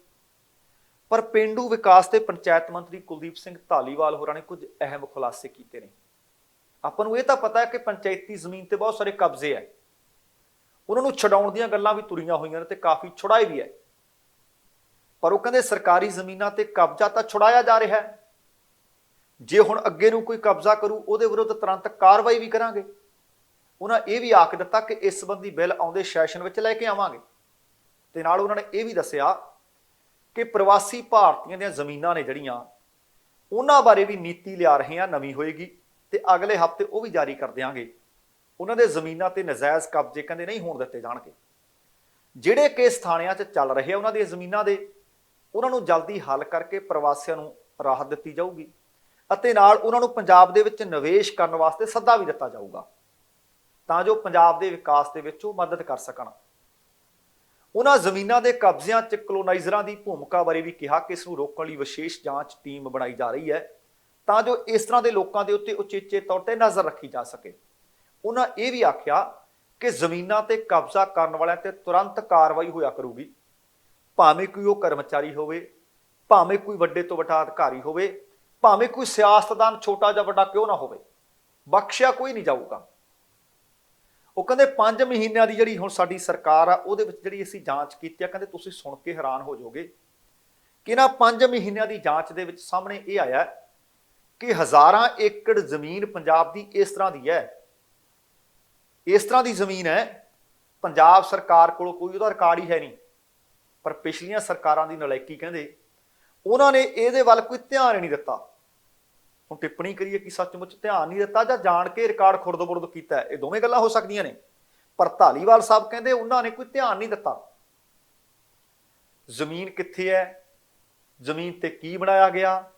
Speaker 1: ਪਰ ਪੇਂਡੂ ਵਿਕਾਸ ਤੇ ਪੰਚਾਇਤ ਮੰਤਰੀ ਕੁਲਦੀਪ ਸਿੰਘ ਧਾਲੀਵਾਲ ਹੋਰਾਂ ਨੇ ਕੁਝ ਅਹਿਮ ਖੁਲਾਸੇ ਕੀਤੇ ਨੇ। ਆਪਾਂ ਨੂੰ ਇਹ ਤਾਂ ਪਤਾ ਹੈ ਕਿ ਪੰਚਾਇਤੀ ਜ਼ਮੀਨ ਤੇ ਬਹੁਤ ਸਾਰੇ ਕਬਜ਼ੇ ਹੈ, ਉਹਨਾਂ ਨੂੰ ਛਡਾਉਣ ਦੀਆਂ ਗੱਲਾਂ ਵੀ ਤੁਰੀਆਂ ਹੋਈਆਂ ਨੇ ਤੇ ਕਾਫੀ ਛੁਡਾਏ ਵੀ ਹੈ। ਪਰ ਉਹ ਕਹਿੰਦੇ ਸਰਕਾਰੀ ਜ਼ਮੀਨਾਂ ਤੇ ਕਬਜ਼ਾ ਤਾਂ ਛੁਡਾਇਆ ਜਾ ਰਿਹਾ ਹੈ, ਜੇ ਹੁਣ ਅੱਗੇ ਨੂੰ ਕੋਈ ਕਬਜ਼ਾ ਕਰੂ ਉਹਦੇ ਵਿਰੁੱਧ ਤੁਰੰਤ ਕਾਰਵਾਈ ਵੀ ਕਰਾਂਗੇ। ਉਹਨਾਂ ਇਹ ਵੀ ਆਖ ਦਿੱਤਾ ਕਿ ਇਸ ਸੰਬੰਧੀ ਬਿੱਲ ਆਉਂਦੇ ਸੈਸ਼ਨ ਵਿੱਚ ਲੈ ਕੇ ਆਵਾਂਗੇ। ਤੇ ਨਾਲ ਉਹਨਾਂ ਨੇ ਇਹ ਵੀ ਦੱਸਿਆ ਕਿ ਪ੍ਰਵਾਸੀ ਭਾਰਤੀਆਂ ਦੀਆਂ ਜ਼ਮੀਨਾਂ ਨੇ ਜਿਹੜੀਆਂ, ਉਹਨਾਂ ਬਾਰੇ ਵੀ ਨੀਤੀ ਲਿਆ ਰਹੇ ਹਾਂ, ਨਵੀਂ ਹੋਏਗੀ ਤੇ ਅਗਲੇ ਹਫ਼ਤੇ ਉਹ ਵੀ ਜਾਰੀ ਕਰ ਦਿਆਂਗੇ। ਉਹਨਾਂ ਦੇ ਜ਼ਮੀਨਾਂ ਤੇ ਨਜਾਇਜ਼ ਕਬਜ਼ੇ ਕਹਿੰਦੇ ਨਹੀਂ ਹੋਣ ਦਿੱਤੇ ਜਾਣਗੇ। ਜਿਹੜੇ ਕੇਸ ਥਾਣਿਆਂ 'ਚ ਚੱਲ ਰਹੇ ਆ ਉਹਨਾਂ ਦੀਆਂ ਜ਼ਮੀਨਾਂ ਦੇ, ਉਹਨਾਂ ਨੂੰ ਜਲਦੀ ਹੱਲ ਕਰਕੇ ਪ੍ਰਵਾਸੀਆਂ ਨੂੰ ਰਾਹਤ ਦਿੱਤੀ ਜਾਊਗੀ ਅਤੇ ਨਾਲ ਉਹਨਾਂ ਨੂੰ ਪੰਜਾਬ ਦੇ ਵਿੱਚ ਨਿਵੇਸ਼ ਕਰਨ ਵਾਸਤੇ ਸੱਦਾ ਵੀ ਦਿੱਤਾ ਜਾਊਗਾ ਤਾਂ ਜੋ ਪੰਜਾਬ ਦੇ ਵਿਕਾਸ ਦੇ ਵਿੱਚ ਉਹ ਮਦਦ ਕਰ ਸਕਣ। ਉਹਨਾਂ ਜ਼ਮੀਨਾਂ ਦੇ ਕਬਜ਼ਿਆਂ 'ਚ ਕਲੋਨਾਈਜ਼ਰਾਂ ਦੀ ਭੂਮਿਕਾ ਬਾਰੇ ਵੀ ਕਿਹਾ ਕਿ ਇਸ ਨੂੰ ਰੋਕਣ ਲਈ ਵਿਸ਼ੇਸ਼ ਜਾਂਚ ਟੀਮ ਬਣਾਈ ਜਾ ਰਹੀ ਹੈ ਤਾਂ ਜੋ ਇਸ ਤਰ੍ਹਾਂ ਦੇ ਲੋਕਾਂ ਦੇ ਉੱਤੇ ਉਚੇਚੇ ਤੌਰ ਤੇ ਨਜ਼ਰ ਰੱਖੀ ਜਾ ਸਕੇ। ਉਹਨਾਂ ਇਹ ਵੀ ਆਖਿਆ ਕਿ ਜ਼ਮੀਨਾਂ ਤੇ ਕਬਜ਼ਾ ਕਰਨ ਵਾਲਿਆਂ ਤੇ ਤੁਰੰਤ ਕਾਰਵਾਈ ਹੋਇਆ ਕਰੂਗੀ, ਭਾਵੇਂ ਕੋਈ ਉਹ ਕਰਮਚਾਰੀ ਹੋਵੇ, ਭਾਵੇਂ ਕੋਈ ਵੱਡੇ ਤੋਂ ਵੱਡਾ ਅਧਿਕਾਰੀ ਹੋਵੇ, ਭਾਵੇਂ ਕੋਈ ਸਿਆਸਤਦਾਨ ਛੋਟਾ ਜਾਂ ਵੱਡਾ ਕਿਉਂ ਨਾ ਹੋਵੇ, ਬਖਸ਼ਿਆ ਕੋਈ ਨਹੀਂ ਜਾਊਗਾ। ਉਹ ਕਹਿੰਦੇ 5 ਮਹੀਨਿਆਂ ਦੀ ਜਿਹੜੀ ਹੁਣ ਸਾਡੀ ਸਰਕਾਰ ਆ ਉਹਦੇ ਵਿੱਚ ਜਿਹੜੀ ਅਸੀਂ ਜਾਂਚ ਕੀਤੀ ਆ, ਕਹਿੰਦੇ ਤੁਸੀਂ ਸੁਣ ਕੇ ਹੈਰਾਨ ਹੋ ਜਾਓਗੇ ਕਿ ਇਹਨਾਂ 5 ਮਹੀਨਿਆਂ ਦੀ ਜਾਂਚ ਦੇ ਵਿੱਚ ਸਾਹਮਣੇ ਇਹ ਆਇਆ ਕਿ ਹਜ਼ਾਰਾਂ ਏਕੜ ਜ਼ਮੀਨ ਪੰਜਾਬ ਦੀ ਇਸ ਤਰ੍ਹਾਂ ਦੀ ਹੈ, ਇਸ ਤਰ੍ਹਾਂ ਦੀ ਜ਼ਮੀਨ ਹੈ, ਪੰਜਾਬ ਸਰਕਾਰ ਕੋਲ ਕੋਈ ਉਹਦਾ ਰਿਕਾਰਡ ਹੀ ਹੈ ਨਹੀਂ। ਪਰ ਪਿਛਲੀਆਂ ਸਰਕਾਰਾਂ ਦੀ ਨਲਾਇਕੀ ਕਹਿੰਦੇ ਉਹਨਾਂ ਨੇ ਇਹਦੇ ਵੱਲ ਕੋਈ ਧਿਆਨ ਹੀ ਨਹੀਂ ਦਿੱਤਾ। ਹੁਣ ਟਿੱਪਣੀ ਕਰੀਏ ਕਿ ਸੱਚਮੁੱਚ ਧਿਆਨ ਨਹੀਂ ਦਿੱਤਾ ਜਾਂ ਜਾਣ ਕੇ ਰਿਕਾਰਡ ਖੁਰਦ-ਬੁਰਦ ਕੀਤਾ, ਇਹ ਦੋਵੇਂ ਗੱਲਾਂ ਹੋ ਸਕਦੀਆਂ ਨੇ। ਪਰ ਧਾਲੀਵਾਲ ਸਾਹਿਬ ਕਹਿੰਦੇ ਉਹਨਾਂ ਨੇ ਕੋਈ ਧਿਆਨ ਨਹੀਂ ਦਿੱਤਾ। ਜ਼ਮੀਨ ਕਿੱਥੇ ਹੈ, ਜ਼ਮੀਨ ਤੇ ਕੀ ਬਣਾਇਆ ਗਿਆ,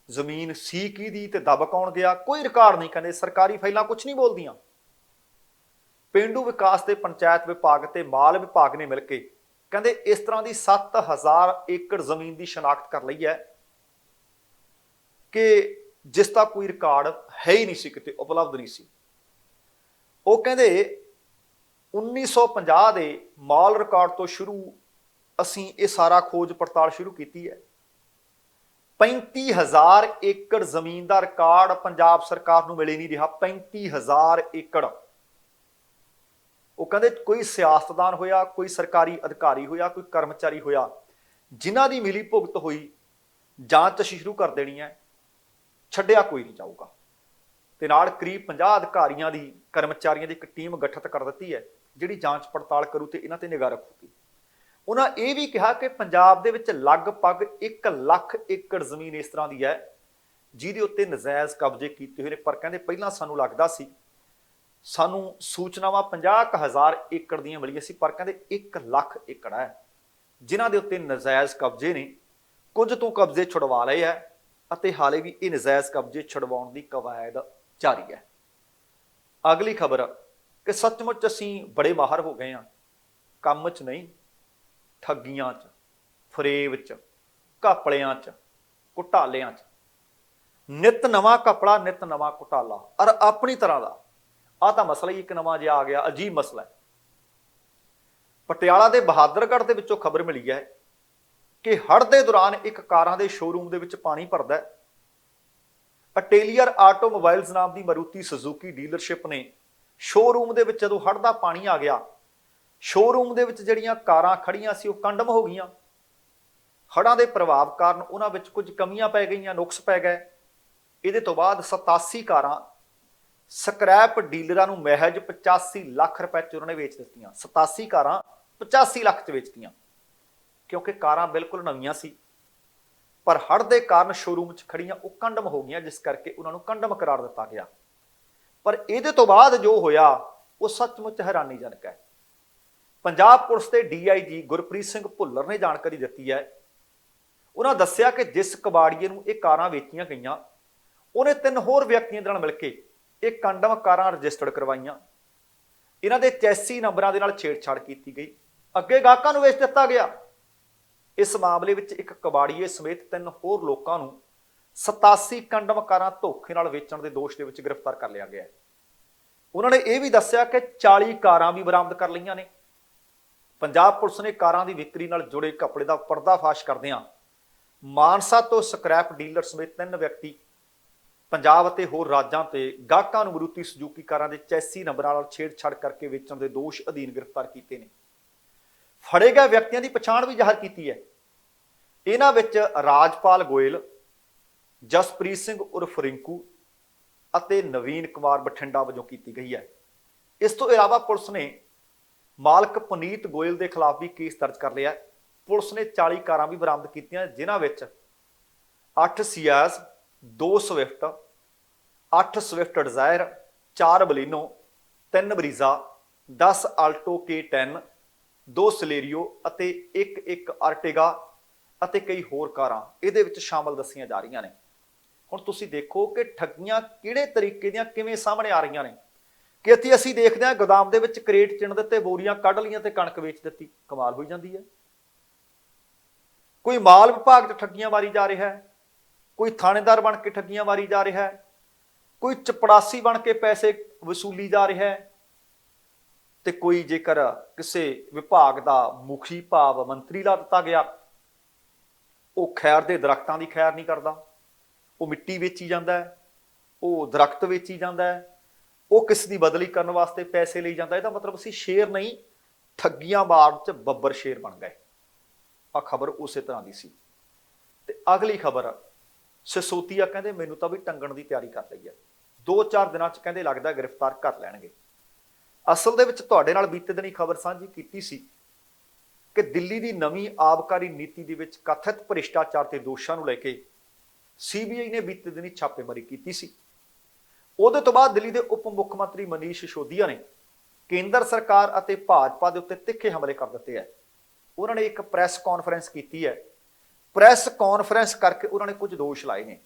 Speaker 1: ਜ਼ਮੀਨ ਸੀ ਕਿਹਦੀ ਤੇ ਦਬ ਕੌਣ ਗਿਆ, ਕੋਈ ਰਿਕਾਰਡ ਨਹੀਂ। ਕਹਿੰਦੇ ਸਰਕਾਰੀ ਫਾਈਲਾਂ ਕੁਝ ਨਹੀਂ ਬੋਲਦੀਆਂ। ਪੇਂਡੂ ਵਿਕਾਸ ਤੇ ਪੰਚਾਇਤ ਵਿਭਾਗ ਤੇ ਮਾਲ ਵਿਭਾਗ ਨੇ ਮਿਲ ਕੇ ਕਹਿੰਦੇ ਇਸ ਤਰ੍ਹਾਂ ਦੀ 7000 ਏਕੜ ਜ਼ਮੀਨ ਦੀ ਸ਼ਨਾਖਤ ਕਰ ਲਈ ਹੈ ਕਿ ਜਿਸ ਦਾ ਕੋਈ ਰਿਕਾਰਡ ਹੈ ਹੀ ਨਹੀਂ ਸੀ, ਕਿਤੇ ਉਪਲਬਧ ਨਹੀਂ ਸੀ। ਉਹ ਕਹਿੰਦੇ 1950 ਦੇ ਮਾਲ ਰਿਕਾਰਡ ਤੋਂ ਸ਼ੁਰੂ ਅਸੀਂ ਇਹ ਸਾਰਾ ਖੋਜ ਪੜਤਾਲ ਸ਼ੁਰੂ ਕੀਤੀ ਹੈ। 35000 ਏਕੜ ਜ਼ਮੀਨ ਦਾ ਰਿਕਾਰਡ ਪੰਜਾਬ ਸਰਕਾਰ ਨੂੰ ਮਿਲੇ ਨਹੀਂ ਰਿਹਾ। 35000 ਏਕੜ। ਉਹ ਕਹਿੰਦੇ ਕੋਈ ਸਿਆਸਤਦਾਨ ਹੋਇਆ, ਕੋਈ ਸਰਕਾਰੀ ਅਧਿਕਾਰੀ ਹੋਇਆ, ਕੋਈ ਕਰਮਚਾਰੀ ਹੋਇਆ, ਜਿਨ੍ਹਾਂ ਦੀ ਮਿਲੀ ਭੁਗਤ ਹੋਈ, ਜਾਂਚ ਸ਼ੁਰੂ ਕਰ ਦੇਣੀ ਹੈ, ਛੱਡਿਆ ਕੋਈ ਨਹੀਂ ਜਾਊਗਾ। ਤੇ ਨਾਲ ਕਰੀਬ 50 ਅਧਿਕਾਰੀਆਂ ਦੀ, ਕਰਮਚਾਰੀਆਂ ਦੀ ਇੱਕ ਟੀਮ ਗਠਿਤ ਕਰ ਦਿੱਤੀ ਹੈ ਜਿਹੜੀ ਜਾਂਚ ਪੜਤਾਲ ਕਰੂ ਤੇ ਇਹਨਾਂ ਤੇ ਨਿਗਾਹ ਰੱਖੂਗੀ। ਉਹਨਾਂ ਇਹ ਵੀ ਕਿਹਾ ਕਿ ਪੰਜਾਬ ਦੇ ਵਿੱਚ ਲਗਭਗ 1 ਲੱਖ ਏਕੜ ਜ਼ਮੀਨ ਇਸ ਤਰ੍ਹਾਂ ਦੀ ਹੈ ਜਿਹਦੇ ਉੱਤੇ ਨਜਾਇਜ਼ ਕਬਜ਼ੇ ਕੀਤੇ ਹੋਏ ਨੇ। ਪਰ ਕਹਿੰਦੇ ਪਹਿਲਾਂ ਸਾਨੂੰ ਲੱਗਦਾ ਸੀ, ਸਾਨੂੰ ਸੂਚਨਾਵਾਂ 50,000 ਏਕੜ ਦੀਆਂ ਮਿਲੀਆਂ ਸੀ, ਪਰ ਕਹਿੰਦੇ 1 ਲੱਖ ਏਕੜ ਹੈ ਜਿਨ੍ਹਾਂ ਦੇ ਉੱਤੇ ਨਜਾਇਜ਼ ਕਬਜ਼ੇ ਨੇ। ਕੁਝ ਤੋਂ ਕਬਜ਼ੇ ਛੁਡਵਾ ਲਏ ਹੈ ਅਤੇ ਹਾਲੇ ਵੀ ਇਹ ਨਜਾਇਜ਼ ਕਬਜ਼ੇ ਛੁਡਵਾਉਣ ਦੀ ਕਵਾਇਦ ਜਾਰੀ ਹੈ। ਅਗਲੀ ਖਬਰ ਕਿ ਸੱਚਮੁੱਚ ਅਸੀਂ ਬੜੇ ਮਾਹਰ ਹੋ ਗਏ ਹਾਂ, ਕੰਮ 'ਚ ਨਹੀਂ, ਠੱਗੀਆਂ 'ਚ, ਫਰੇਬ 'ਚ, ਘਪਲਿਆਂ 'ਚ, ਘੁਟਾਲਿਆਂ 'ਚ। ਨਿਤ ਨਵਾਂ ਘਪਲਾ, ਨਿਤ ਨਵਾਂ ਘੁਟਾਲਾ, ਔਰ ਆਪਣੀ ਤਰ੍ਹਾਂ ਦਾ। ਆਹ ਤਾਂ ਮਸਲਾ ਹੀ ਇੱਕ ਨਵਾਂ ਜਿਹਾ ਆ ਗਿਆ, ਅਜੀਬ ਮਸਲਾ ਹੈ। ਪਟਿਆਲਾ ਦੇ ਬਹਾਦਰਗੜ੍ਹ ਦੇ ਵਿੱਚੋਂ ਖਬਰ ਮਿਲੀ ਹੈ ਕਿ ਹੜ੍ਹ ਦੇ ਦੌਰਾਨ ਇੱਕ ਕਾਰਾਂ ਦੇ ਸ਼ੋਰੂਮ ਦੇ ਵਿੱਚ ਪਾਣੀ ਭਰਦਾ ਹੈ। ਅਟੇਲੀਅਰ ਆਟੋਮੋਬਾਈਲਸ ਨਾਮ ਦੀ ਮਾਰੂਤੀ ਸੁਜ਼ੂਕੀ ਡੀਲਰਸ਼ਿਪ ਨੇ ਸ਼ੋਰੂਮ ਦੇ ਵਿੱਚ ਜਦੋਂ ਹੜ੍ਹ ਦਾ ਪਾਣੀ ਆ ਗਿਆ, ਸ਼ੋਰੂਮ ਦੇ ਵਿੱਚ ਜਿਹੜੀਆਂ ਕਾਰਾਂ ਖੜੀਆਂ ਸੀ ਉਹ ਕੰਡਮ ਹੋ ਗਈਆਂ। ਹੜ੍ਹਾਂ ਦੇ ਪ੍ਰਭਾਵ ਕਾਰਨ ਉਹਨਾਂ ਵਿੱਚ ਕੁਝ ਕਮੀਆਂ ਪੈ ਗਈਆਂ, ਨੁਕਸ ਪੈ ਗਏ। ਇਹਦੇ ਤੋਂ ਬਾਅਦ 87 ਕਾਰਾਂ ਸਕ੍ਰੈਪ ਡੀਲਰਾਂ ਨੂੰ ਮਹਿਜ 85 ਲੱਖ ਰੁਪਏ 'ਚ ਉਹਨਾਂ ਨੇ ਵੇਚ ਦਿੱਤੀਆਂ। 87 ਕਾਰਾਂ 85 ਲੱਖ 'ਚ ਵੇਚਤੀਆਂ, ਕਿਉਂਕਿ ਕਾਰਾਂ ਬਿਲਕੁਲ ਨਵੀਆਂ ਸੀ, ਪਰ ਹੜ੍ਹ ਦੇ ਕਾਰਨ ਸ਼ੋਰੂਮ 'ਚ ਖੜੀਆਂ ਉਹ ਕੰਡਮ ਹੋ ਗਈਆਂ, ਜਿਸ ਕਰਕੇ ਉਹਨਾਂ ਨੂੰ ਕੰਡਮ ਕਰਾਰ ਦਿੱਤਾ ਗਿਆ। ਪਰ ਇਹਦੇ ਤੋਂ ਬਾਅਦ ਜੋ ਹੋਇਆ ਉਹ ਸੱਚਮੁੱਚ ਹੈਰਾਨੀਜਨਕ ਹੈ। ਪੰਜਾਬ ਪੁਲਿਸ ਦੇ DIG ਗੁਰਪ੍ਰੀਤ ਸਿੰਘ ਭੁੱਲਰ ਨੇ ਜਾਣਕਾਰੀ ਦਿੱਤੀ ਹੈ। ਉਹਨਾਂ ਦੱਸਿਆ ਕਿ ਜਿਸ ਕਬਾੜੀਏ ਨੂੰ ਇਹ ਕਾਰਾਂ ਵੇਚੀਆਂ ਗਈਆਂ, ਉਹਨੇ 3 ਹੋਰ ਵਿਅਕਤੀਆਂ ਦੇ ਨਾਲ ਮਿਲ ਕੇ ਇਹ ਕੰਡਮ ਕਾਰਾਂ ਰਜਿਸਟਰਡ ਕਰਵਾਈਆਂ। ਇਹਨਾਂ ਦੇ ਚੈਸੀ ਨੰਬਰਾਂ ਦੇ ਨਾਲ ਛੇੜਛਾੜ ਕੀਤੀ ਗਈ, ਅੱਗੇ ਗਾਹਕਾਂ ਨੂੰ ਵੇਚ ਦਿੱਤਾ ਗਿਆ। ਇਸ ਮਾਮਲੇ ਵਿੱਚ ਇੱਕ ਕਬਾੜੀਏ ਸਮੇਤ 3 ਹੋਰ ਲੋਕਾਂ ਨੂੰ 87 ਕੰਡਮ ਕਾਰਾਂ ਧੋਖੇ ਨਾਲ ਵੇਚਣ ਦੇ ਦੋਸ਼ ਦੇ ਵਿੱਚ ਗ੍ਰਿਫਤਾਰ ਕਰ ਲਿਆ ਗਿਆ ਹੈ। ਉਹਨਾਂ ਨੇ ਇਹ ਵੀ ਦੱਸਿਆ ਕਿ 40 ਕਾਰਾਂ ਵੀ ਬਰਾਮਦ ਕਰ ਲਈਆਂ ਨੇ। ਪੰਜਾਬ ਪੁਲਿਸ ਨੇ ਕਾਰਾਂ ਦੀ ਵਿਕਰੀ ਨਾਲ ਜੁੜੇ ਘਪਲੇ ਦਾ ਪਰਦਾਫਾਸ਼ ਕਰਦਿਆਂ ਮਾਨਸਾ ਤੋਂ ਸਕ੍ਰੈਪ ਡੀਲਰ ਸਮੇਤ 3 ਵਿਅਕਤੀ ਪੰਜਾਬ ਅਤੇ ਹੋਰ ਰਾਜਾਂ ਤੇ ਗਾਹਕਾਂ ਨੂੰ ਮਾਰੂਤੀ ਸੁਜ਼ੂਕੀ ਕਾਰਾਂ ਦੇ ਚੈਸੀ ਨੰਬਰਾਂ ਨਾਲ ਛੇੜਛਾੜ ਕਰਕੇ ਵੇਚਣ ਦੇ ਦੋਸ਼ ਅਧੀਨ ਗ੍ਰਿਫਤਾਰ ਕੀਤੇ ਨੇ। ਫੜੇ ਗਏ ਵਿਅਕਤੀਆਂ ਦੀ ਪਛਾਣ ਵੀ ਜ਼ਾਹਰ ਕੀਤੀ ਹੈ। ਇਹਨਾਂ ਵਿੱਚ ਰਾਜਪਾਲ ਗੋਇਲ, ਜਸਪ੍ਰੀਤ ਸਿੰਘ ਉਰਫ ਰਿੰਕੂ ਅਤੇ ਨਵੀਨ ਕੁਮਾਰ ਬਠਿੰਡਾ ਵਜੋਂ ਕੀਤੀ ਗਈ ਹੈ। ਇਸ ਤੋਂ ਇਲਾਵਾ ਪੁਲਿਸ ਨੇ ਮਾਲਕ ਪੁਨੀਤ ਗੋਇਲ ਦੇ ਖਿਲਾਫ ਵੀ ਕੇਸ ਦਰਜ ਕਰ ਲਿਆ। ਪੁਲਿਸ ਨੇ 40 ਕਾਰਾਂ ਵੀ ਬਰਾਮਦ ਕੀਤੀਆਂ, ਜਿਨ੍ਹਾਂ ਵਿੱਚ 8 Ciaz, 2 Swift, 8 Swift Dzire, 4 Baleno, 3 Brezza, 10 Alto K10, 2 ਸਲੇਰੀਓ ਅਤੇ ਇੱਕ ਆਰਟੇਗਾ ਅਤੇ ਕਈ ਹੋਰ ਕਾਰਾਂ ਇਹਦੇ ਵਿੱਚ ਸ਼ਾਮਲ ਦੱਸੀਆਂ ਜਾ ਰਹੀਆਂ ਨੇ। ਹੁਣ ਤੁਸੀਂ ਦੇਖੋ ਕਿ ਠੱਗੀਆਂ ਕਿਹੜੇ ਤਰੀਕੇ ਦੀਆਂ ਕਿਵੇਂ ਸਾਹਮਣੇ ਆ ਰਹੀਆਂ ਨੇ ਕਿ ਇੱਥੇ ਅਸੀਂ ਦੇਖਦੇ ਹਾਂ ਗੋਦਾਮ ਦੇ ਵਿੱਚ ਕਰੇਟ ਚਿਣ ਦਿੱਤੇ, ਬੋਰੀਆਂ ਕੱਢ ਲਈਆਂ ਤੇ ਕਣਕ ਵੇਚ ਦਿੱਤੀ। ਕਮਾਲ ਹੋਈ ਜਾਂਦੀ ਹੈ। ਕੋਈ ਮਾਲ ਵਿਭਾਗ 'ਚ ਠੱਗੀਆਂ ਮਾਰੀ ਜਾ ਰਿਹਾ ਹੈ, ਕੋਈ ਥਾਣੇਦਾਰ ਬਣ ਕੇ ਠੱਗੀਆਂ ਮਾਰੀ ਜਾ ਰਿਹਾ ਹੈ, ਕੋਈ ਚਪੜਾਸੀ ਬਣ ਕੇ ਪੈਸੇ ਵਸੂਲੀ ਜਾ ਰਿਹਾ ਹੈ, ਤੇ ਕੋਈ ਜੇਕਰ ਕਿਸੇ ਵਿਭਾਗ ਦਾ ਮੁਖੀ ਭਾਵ ਮੰਤਰੀ ਲਾ ਦਿੱਤਾ ਗਿਆ, ਉਹ ਖੈਰ ਦੇ ਦਰਖਤਾਂ ਦੀ ਖੈਰ ਨਹੀਂ ਕਰਦਾ, ਉਹ ਮਿੱਟੀ ਵੇਚੀ ਜਾਂਦਾ ਹੈ, ਉਹ ਦਰਖਤ ਵੇਚੀ ਜਾਂਦਾ ਹੈ, ਉਹ ਕਿਸ ਦੀ ਬਦਲੀ ਕਰਨ ਵਾਸਤੇ ਪੈਸੇ ਲਈ ਜਾਂਦਾ। ਇਹਦਾ ਮਤਲਬ ਅਸੀਂ ਸ਼ੇਰ ਨਹੀਂ, ਠੱਗੀਆਂ ਮਾਰਨ 'ਚ ਬੱਬਰ ਸ਼ੇਰ ਬਣ ਗਏ। ਆਹ ਖਬਰ ਉਸੇ ਤਰ੍ਹਾਂ ਦੀ ਸੀ। ਤੇ ਅਗਲੀ ਖਬਰ, ਸਿਸੋਦੀਆ ਕਹਿੰਦੇ ਮੈਨੂੰ ਤਾਂ ਵੀ ਟੰਗਣ ਦੀ ਤਿਆਰੀ ਕਰ ਲਈ ਹੈ, 2-4 ਦਿਨਾਂ 'ਚ ਕਹਿੰਦੇ ਲੱਗਦਾ ਗ੍ਰਿਫਤਾਰ ਕਰ ਲੈਣਗੇ। ਅਸਲ ਦੇ ਵਿੱਚ ਤੁਹਾਡੇ ਨਾਲ ਬੀਤੇ ਦਿਨੀ ਖਬਰ ਸਾਂਝੀ ਕੀਤੀ ਸੀ ਕਿ ਦਿੱਲੀ ਦੀ ਨਵੀਂ ਆਬਕਾਰੀ ਨੀਤੀ ਦੇ ਵਿੱਚ ਕਥਿਤ ਭ੍ਰਿਸ਼ਟਾਚਾਰ ਦੇ ਦੋਸ਼ਾਂ ਨੂੰ ਲੈ ਕੇ CBI ਨੇ ਬੀਤੇ ਦਿਨੀ ਛਾਪੇਮਾਰੀ ਕੀਤੀ ਸੀ। ਉਹਦੇ ਤੋਂ ਬਾਅਦ ਦਿੱਲੀ ਦੇ ਉਪ ਮੁੱਖ ਮੰਤਰੀ ਮਨੀਸ਼ ਸਿਸੋਦੀਆ ਨੇ ਕੇਂਦਰ ਸਰਕਾਰ ਅਤੇ ਭਾਜਪਾ ਦੇ ਉੱਤੇ ਤਿੱਖੇ ਹਮਲੇ ਕਰ ਦਿੱਤੇ ਹੈ। ਉਹਨਾਂ ਨੇ ਇੱਕ ਪ੍ਰੈਸ ਕਾਨਫਰੰਸ ਕੀਤੀ ਹੈ। ਪ੍ਰੈਸ ਕਾਨਫਰੰਸ ਕਰਕੇ ਉਹਨਾਂ ਨੇ ਕੁਝ ਦੋਸ਼ ਲਾਏ ਨੇ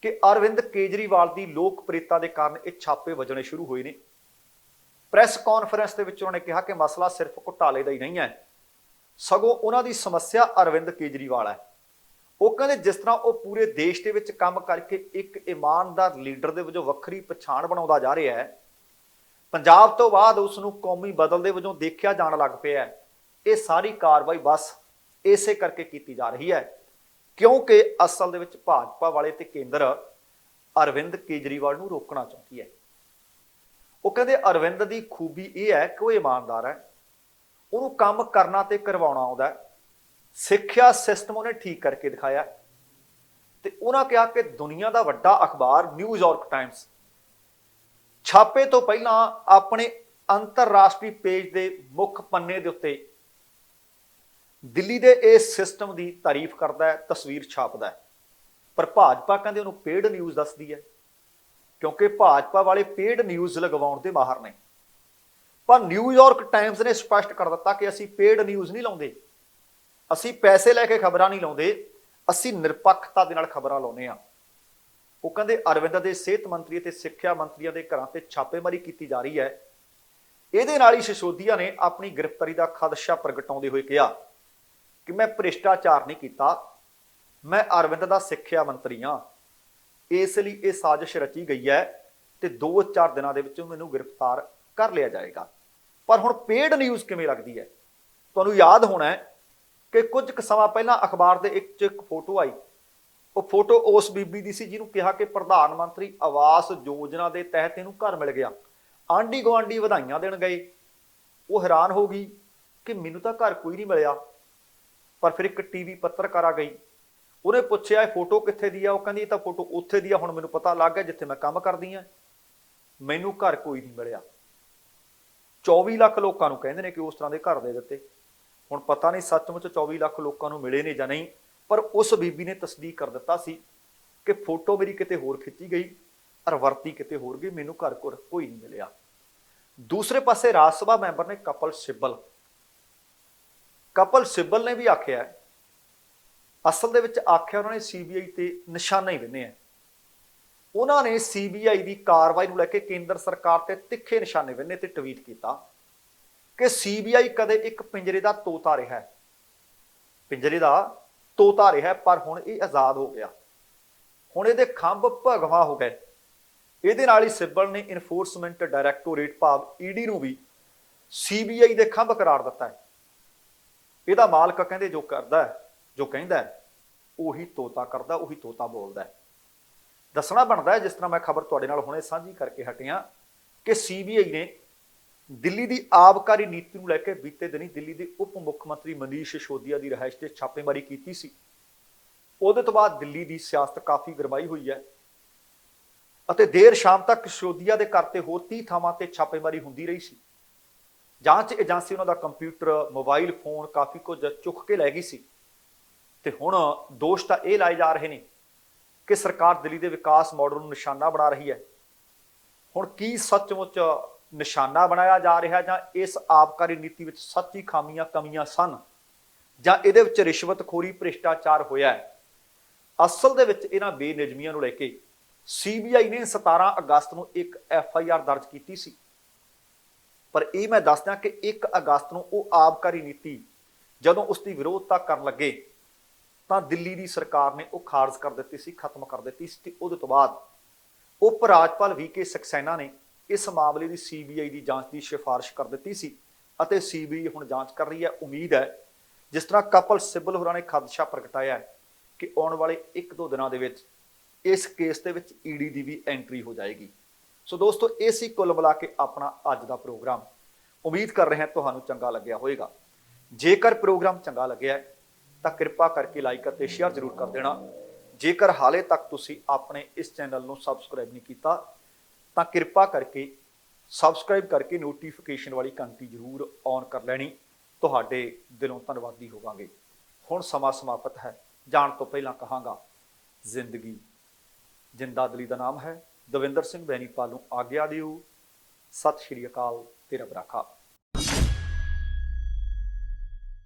Speaker 1: ਕਿ ਅਰਵਿੰਦ ਕੇਜਰੀਵਾਲ ਦੀ ਲੋਕਪ੍ਰਿਯਤਾ ਦੇ ਕਾਰਨ ਇਹ ਛਾਪੇ ਵੱਜਣੇ ਸ਼ੁਰੂ ਹੋਏ ਨੇ। ਪ੍ਰੈਸ ਕਾਨਫਰੰਸ ਦੇ ਵਿੱਚ ਉਹਨਾਂ ਨੇ ਕਿਹਾ ਕਿ ਮਸਲਾ ਸਿਰਫ ਘੁਟਾਲੇ ਦਾ ਹੀ ਨਹੀਂ ਹੈ, ਸਗੋਂ ਉਹਨਾਂ ਦੀ ਸਮੱਸਿਆ ਅਰਵਿੰਦ ਕੇਜਰੀਵਾਲ ਹੈ। ਉਹ ਕਹਿੰਦੇ ਜਿਸ ਤਰ੍ਹਾਂ ਉਹ ਪੂਰੇ ਦੇਸ਼ ਦੇ ਵਿੱਚ ਕੰਮ ਕਰਕੇ ਇੱਕ ਇਮਾਨਦਾਰ ਲੀਡਰ ਦੇ ਵਜੋਂ ਵੱਖਰੀ ਪਛਾਣ ਬਣਾਉਂਦਾ ਜਾ ਰਿਹਾ ਹੈ, ਪੰਜਾਬ ਤੋਂ ਬਾਅਦ ਉਸ ਨੂੰ ਕੌਮੀ ਬਦਲ ਦੇ ਵਜੋਂ ਦੇਖਿਆ ਜਾਣ ਲੱਗ ਪਿਆ ਹੈ। ਇਹ ਸਾਰੀ ਕਾਰਵਾਈ ਬਸ ਇਸੇ ਕਰਕੇ ਕੀਤੀ ਜਾ ਰਹੀ ਹੈ ਕਿਉਂਕਿ ਅਸਲ ਦੇ ਵਿੱਚ ਭਾਜਪਾ ਵਾਲੇ ਤੇ ਕੇਂਦਰ ਅਰਵਿੰਦ ਕੇਜਰੀਵਾਲ ਨੂੰ ਰੋਕਣਾ ਚਾਹੁੰਦੀ ਹੈ। ਉਹ ਕਹਿੰਦੇ ਅਰਵਿੰਦ ਦੀ ਖੂਬੀ ਇਹ ਹੈ ਕਿ ਉਹ ਇਮਾਨਦਾਰ ਹੈ, ਉਹਨੂੰ ਕੰਮ ਕਰਨਾ ਤੇ ਕਰਵਾਉਣਾ ਆਉਂਦਾ ਹੈ, ਸਿੱਖਿਆ ਸਿਸਟਮ ਉਹਨੇ ਠੀਕ ਕਰਕੇ ਦਿਖਾਇਆ ਤੇ ਉਹਨਾਂ ਕਿਹਾ ਕਿ ਦੁਨੀਆ ਦਾ ਵੱਡਾ ਅਖਬਾਰ ਨਿਊਯਾਰਕ ਟਾਈਮਸ ਛਾਪੇ ਤੋਂ ਪਹਿਲਾਂ ਆਪਣੇ ਅੰਤਰਰਾਸ਼ਟਰੀ ਪੇਜ ਦੇ ਮੁੱਖ ਪੰਨੇ ਦੇ ਉੱਤੇ ਦਿੱਲੀ ਦੇ ਇਸ ਸਿਸਟਮ ਦੀ ਤਾਰੀਫ ਕਰਦਾ ਹੈ, ਤਸਵੀਰ ਛਾਪਦਾ ਹੈ। ਪਰ ਭਾਜਪਾ ਕਹਿੰਦੇ ਉਹਨੂੰ ਪੇਡ ਨਿਊਜ਼ ਦੱਸਦੀ ਹੈ ਕਿਉਂਕਿ ਭਾਜਪਾ ਵਾਲੇ ਪੇਡ ਨਿਊਜ਼ ਲਗਵਾਉਣ ਦੇ ਮਾਹਰ ਨੇ। ਪਰ ਨਿਊਯਾਰਕ ਟਾਈਮਸ ਨੇ ਸਪਸ਼ਟ ਕਰ ਦਿੱਤਾ ਕਿ ਅਸੀਂ ਪੇਡ ਨਿਊਜ਼ ਨਹੀਂ ਲਾਉਂਦੇ, ਅਸੀਂ ਪੈਸੇ ਲੈ ਕੇ ਖਬਰਾਂ ਨਹੀਂ ਲਾਉਂਦੇ, ਅਸੀਂ ਨਿਰਪੱਖਤਾ ਦੇ ਨਾਲ ਖਬਰਾਂ ਲਾਉਂਦੇ ਹਾਂ। ਉਹ ਕਹਿੰਦੇ ਅਰਵਿੰਦ ਦੇ ਸਿਹਤ ਮੰਤਰੀ ਅਤੇ ਸਿੱਖਿਆ ਮੰਤਰੀਆਂ ਦੇ ਘਰਾਂ ਤੇ ਛਾਪੇਮਾਰੀ ਕੀਤੀ ਜਾ ਰਹੀ ਹੈ। ਇਹਦੇ ਨਾਲ ਹੀ ਸਿਸੋਦੀਆ ਨੇ ਆਪਣੀ ਗ੍ਰਿਫਤਾਰੀ ਦਾ ਖਦਸ਼ਾ ਪ੍ਰਗਟਾਉਂਦੇ ਹੋਏ ਕਿਹਾ ਕਿ ਮੈਂ ਭ੍ਰਿਸ਼ਟਾਚਾਰ ਨਹੀਂ ਕੀਤਾ, ਮੈਂ ਅਰਵਿੰਦ ਦਾ ਸਿੱਖਿਆ ਮੰਤਰੀ ਹਾਂ, ਇਸ ਲਈ ਇਹ ਸਾਜ਼ਿਸ਼ ਰਚੀ ਗਈ ਹੈ ਤੇ 2-4 ਦਿਨਾਂ ਦੇ ਵਿੱਚ ਮੈਨੂੰ ਗ੍ਰਿਫਤਾਰ ਕਰ ਲਿਆ ਜਾਏਗਾ। ਪਰ ਹੁਣ ਪੇਡ ਨਿਊਜ਼ ਕਿਵੇਂ ਲੱਗਦੀ ਹੈ? ਤੁਹਾਨੂੰ ਯਾਦ ਹੋਣਾ ਹੈ ਕਿ ਕੁਝ ਕੁ ਸਮਾਂ ਪਹਿਲਾਂ ਅਖਬਾਰ ਦੇ ਇੱਕ ਫੋਟੋ ਆਈ। ਉਹ ਫੋਟੋ ਉਸ ਬੀਬੀ ਦੀ ਸੀ ਜਿਹਨੂੰ ਕਿਹਾ ਕਿ ਪ੍ਰਧਾਨ ਮੰਤਰੀ ਆਵਾਸ ਯੋਜਨਾ ਦੇ ਤਹਿਤ ਇਹਨੂੰ ਘਰ ਮਿਲ ਗਿਆ। ਆਂਢੀ ਗੁਆਂਢੀ ਵਧਾਈਆਂ ਦੇਣ ਗਏ। ਉਹ ਹੈਰਾਨ ਹੋ ਗਈ ਕਿ ਮੈਨੂੰ ਤਾਂ ਘਰ ਕੋਈ ਨਹੀਂ ਮਿਲਿਆ। ਪਰ ਫਿਰ ਇੱਕ ਟੀਵੀ ਪੱਤਰਕਾਰਾ ਗਈ, ਉਹਨੇ ਪੁੱਛਿਆ ਇਹ ਫੋਟੋ ਕਿੱਥੇ ਦੀ ਆ? ਉਹ ਕਹਿੰਦੀ ਇਹ ਤਾਂ ਫੋਟੋ ਉੱਥੇ ਦੀ ਆ, ਹੁਣ ਮੈਨੂੰ ਪਤਾ ਲੱਗ ਗਿਆ ਜਿੱਥੇ ਮੈਂ ਕੰਮ ਕਰਦੀ ਆ, ਮੈਨੂੰ ਘਰ ਕੋਈ ਨਹੀਂ ਮਿਲਿਆ। 24 ਲੱਖ ਲੋਕਾਂ ਨੂੰ ਕਹਿੰਦੇ ਨੇ ਕਿ ਉਸ ਤਰ੍ਹਾਂ ਦੇ ਘਰ ਦੇ ਦਿੱਤੇ। ਹੁਣ ਪਤਾ ਨਹੀਂ ਸੱਚਮੁੱਚ 24 ਲੱਖ ਲੋਕਾਂ ਨੂੰ ਮਿਲੇ ਨੇ ਜਾਂ ਨਹੀਂ, ਪਰ ਉਸ ਬੀਬੀ ਨੇ ਤਸਦੀਕ ਕਰ ਦਿੱਤਾ ਸੀ ਕਿ ਫੋਟੋ ਮੇਰੀ ਕਿਤੇ ਹੋਰ ਖਿੱਚੀ ਗਈ ਔਰ ਵਰਤੀ ਕਿਤੇ ਹੋਰ ਗਈ, ਮੈਨੂੰ ਘਰ ਕੋਈ ਨਹੀਂ ਮਿਲਿਆ। ਦੂਸਰੇ ਪਾਸੇ ਰਾਜ ਸਭਾ ਮੈਂਬਰ ਨੇ ਕਪਲ ਸਿੱਬਲ ਨੇ ਵੀ ਆਖਿਆ, ਅਸਲ ਦੇ ਵਿੱਚ ਆਖਿਆ ਉਹਨਾਂ ਨੇ ਸੀਬੀਆਈ ਤੇ ਨਿਸ਼ਾਨਾ ਹੀ ਬੰਨ੍ਹਿਆ ਹੈ। ਉਹਨਾਂ ਨੇ ਸੀਬੀਆਈ ਦੀ ਕਾਰਵਾਈ ਨੂੰ ਲੈ ਕੇ ਕੇਂਦਰ ਸਰਕਾਰ ਤੇ ਤਿੱਖੇ ਨਿਸ਼ਾਨੇ ਬੰਨ੍ਹੇ ਤੇ ਟਵੀਟ ਕੀਤਾ ਕਿ ਸੀਬੀਆਈ ਕਦੇ ਇੱਕ ਪਿੰਜਰੇ ਦਾ ਤੋਤਾ ਰਿਹਾ ਹੈ, ਪਰ ਹੁਣ ਇਹ ਆਜ਼ਾਦ ਹੋ ਗਿਆ, ਹੁਣ ਇਹਦੇ ਖੰਭ ਭਗਵਾ ਹੋ ਗਏ। ਇਹਦੇ ਨਾਲ ਹੀ ਸਿੱਬਲ ਨੇ ਇਨਫੋਰਸਮੈਂਟ ਡਾਇਰੈਕਟੋਰੇਟ ਭਾਵ ਈਡੀ ਨੂੰ ਵੀ ਸੀਬੀਆਈ ਦੇ ਖੰਭ ਕਰਾਰ ਦਿੱਤਾ ਹੈ। ਇਹਦਾ ਮਾਲਕ ਕਹਿੰਦੇ ਜੋ ਕਹਿੰਦਾ ਉਹੀ ਤੋਤਾ ਕਰਦਾ, ਉਹੀ ਤੋਤਾ ਬੋਲਦਾ ਹੈ। ਦੱਸਣਾ ਬਣਦਾ ਹੈ, ਜਿਸ ਤਰ੍ਹਾਂ ਮੈਂ ਖਬਰ ਤੁਹਾਡੇ ਨਾਲ ਹੁਣੇ ਸਾਂਝੀ ਕਰਕੇ ਹਟਿਆ ਕਿ ਸੀਬੀਆਈ ਨੇ ਦਿੱਲੀ ਦੀ ਆਬਕਾਰੀ ਨੀਤੀ ਨੂੰ ਲੈ ਕੇ ਬੀਤੇ ਦਿਨੀ ਦਿੱਲੀ ਦੇ ਉਪ ਮੁੱਖ ਮੰਤਰੀ ਮਨੀਸ਼ ਸਿਸੋਦੀਆ ਦੀ ਰਿਹਾਇਸ਼ ਤੇ ਛਾਪੇਮਾਰੀ ਕੀਤੀ ਸੀ। ਉਹਦੇ ਤੋਂ ਬਾਅਦ ਦਿੱਲੀ ਦੀ ਸਿਆਸਤ ਕਾਫੀ ਗਰਮਾਈ ਹੋਈ ਹੈ ਅਤੇ ਦੇਰ ਸ਼ਾਮ ਤੱਕ ਸਿਸੋਦੀਆ ਦੇ ਘਰ ਤੇ ਹੋਰ 30 ਥਾਵਾਂ ਤੇ ਛਾਪੇਮਾਰੀ ਹੁੰਦੀ ਰਹੀ ਸੀ। ਜਾਂਚ ਏਜੰਸੀ ਉਹਨਾਂ ਦਾ ਕੰਪਿਊਟਰ, ਮੋਬਾਈਲ ਫੋਨ ਕਾਫੀ ਕੁਝ ਚੁੱਕ ਕੇ ਲੈ ਗਈ ਸੀ ਤੇ ਹੁਣ ਦੋਸ਼ ਤਾਂ ਇਹ ਲਾਏ ਜਾ ਰਹੇ ਨੇ ਕਿ ਸਰਕਾਰ ਦਿੱਲੀ ਦੇ ਵਿਕਾਸ ਮਾਡਲ ਨੂੰ ਨਿਸ਼ਾਨਾ ਬਣਾ ਰਹੀ ਹੈ। ਹੁਣ ਕੀ ਸੱਚਮੁੱਚ ਨਿਸ਼ਾਨਾ ਬਣਾਇਆ ਜਾ ਰਿਹਾ ਜਾਂ ਇਸ ਆਬਕਾਰੀ ਨੀਤੀ ਵਿੱਚ ਸੱਚੀ ਕਮੀਆਂ ਸਨ ਜਾਂ ਇਹਦੇ ਵਿੱਚ ਰਿਸ਼ਵਤਖੋਰੀ ਭ੍ਰਿਸ਼ਟਾਚਾਰ ਹੋਇਆ ਹੈ? ਅਸਲ ਦੇ ਵਿੱਚ ਇਹਨਾਂ ਬੇਨਿਯਮੀਆਂ ਨੂੰ ਲੈ ਕੇ ਸੀਬੀਆਈ ਨੇ 17 ਅਗਸਤ ਨੂੰ ਇੱਕ FIR ਦਰਜ ਕੀਤੀ ਸੀ। ਪਰ ਇਹ ਮੈਂ ਦੱਸਦਾ ਕਿ 1 ਅਗਸਤ ਨੂੰ ਉਹ ਆਬਕਾਰੀ ਨੀਤੀ ਜਦੋਂ ਉਸ ਦੀ ਵਿਰੋਧਤਾ ਕਰਨ ਲੱਗੇ ਤਾਂ ਦਿੱਲੀ ਦੀ ਸਰਕਾਰ ਨੇ ਉਹ ਖਾਰਜ ਕਰ ਦਿੱਤੀ ਸੀ, ਖਤਮ ਕਰ ਦਿੱਤੀ ਸੀ। ਤੇ ਉਹਦੇ ਤੋਂ ਬਾਅਦ ਉਪ ਰਾਜਪਾਲ VK ਸਕਸੈਨਾ ਨੇ ਇਸ ਮਾਮਲੇ ਦੀ ਸੀਬੀਆਈ ਦੀ ਜਾਂਚ ਦੀ ਸਿਫਾਰਿਸ਼ ਕਰ ਦਿੱਤੀ ਸੀ ਅਤੇ ਸੀਬੀਆਈ ਹੁਣ ਜਾਂਚ ਕਰ ਰਹੀ ਹੈ। ਉਮੀਦ ਹੈ ਜਿਸ ਤਰ੍ਹਾਂ ਕਪਲ ਸਿੱਬਲ ਹੋਰਾਂ ਨੇ ਖਦਸ਼ਾ ਪ੍ਰਗਟਾਇਆ ਹੈ ਕਿ ਆਉਣ ਵਾਲੇ 1-2 ਦਿਨਾਂ ਦੇ ਵਿੱਚ ਇਸ ਕੇਸ ਦੇ ਵਿੱਚ ਈਡੀ ਦੀ ਵੀ ਐਂਟਰੀ ਹੋ ਜਾਏਗੀ। ਸੋ ਦੋਸਤੋ, ਇਹ ਸੀ ਕੁੱਲ ਮਿਲਾ ਕੇ ਆਪਣਾ ਅੱਜ ਦਾ ਪ੍ਰੋਗਰਾਮ। ਉਮੀਦ ਕਰ ਰਹੇ ਹਾਂ ਤੁਹਾਨੂੰ ਚੰਗਾ ਲੱਗਿਆ ਹੋਵੇਗਾ। ਜੇਕਰ ਪ੍ਰੋਗਰਾਮ ਚੰਗਾ ਲੱਗਿਆ ਤਾਂ ਕਿਰਪਾ ਕਰਕੇ ਲਾਈਕ ਅਤੇ ਸ਼ੇਅਰ ਜ਼ਰੂਰ ਕਰ ਦੇਣਾ। ਜੇਕਰ ਹਾਲੇ ਤੱਕ ਤੁਸੀਂ ਆਪਣੇ ਇਸ ਚੈਨਲ ਨੂੰ ਸਬਸਕ੍ਰਾਈਬ ਨਹੀਂ ਕੀਤਾ ਤਾਂ ਕਿਰਪਾ ਕਰਕੇ ਸਬਸਕ੍ਰਾਈਬ ਕਰਕੇ ਨੋਟੀਫਿਕੇਸ਼ਨ ਵਾਲੀ ਘੰਟੀ ਜ਼ਰੂਰ ਔਨ ਕਰ ਲੈਣੀ। ਤੁਹਾਡੇ ਦਿਲੋਂ ਧੰਨਵਾਦੀ ਹੋਵਾਂਗੇ। ਹੁਣ ਸਮਾਂ ਸਮਾਪਤ ਹੈ। ਜਾਣ ਤੋਂ ਪਹਿਲਾਂ ਕਹਾਂਗਾ, ਜ਼ਿੰਦਗੀ ਜਿੰਦਾ ਦਿਲੀ ਦਾ ਨਾਮ ਹੈ। ਦਵਿੰਦਰ ਸਿੰਘ ਬੈਨੀਪਾਲ ਨੂੰ ਆਗਿਆ ਦਿਓ। ਸਤਿ ਸ਼੍ਰੀ ਅਕਾਲ ਤੇ ਰੱਬ ਰਾਖਾ।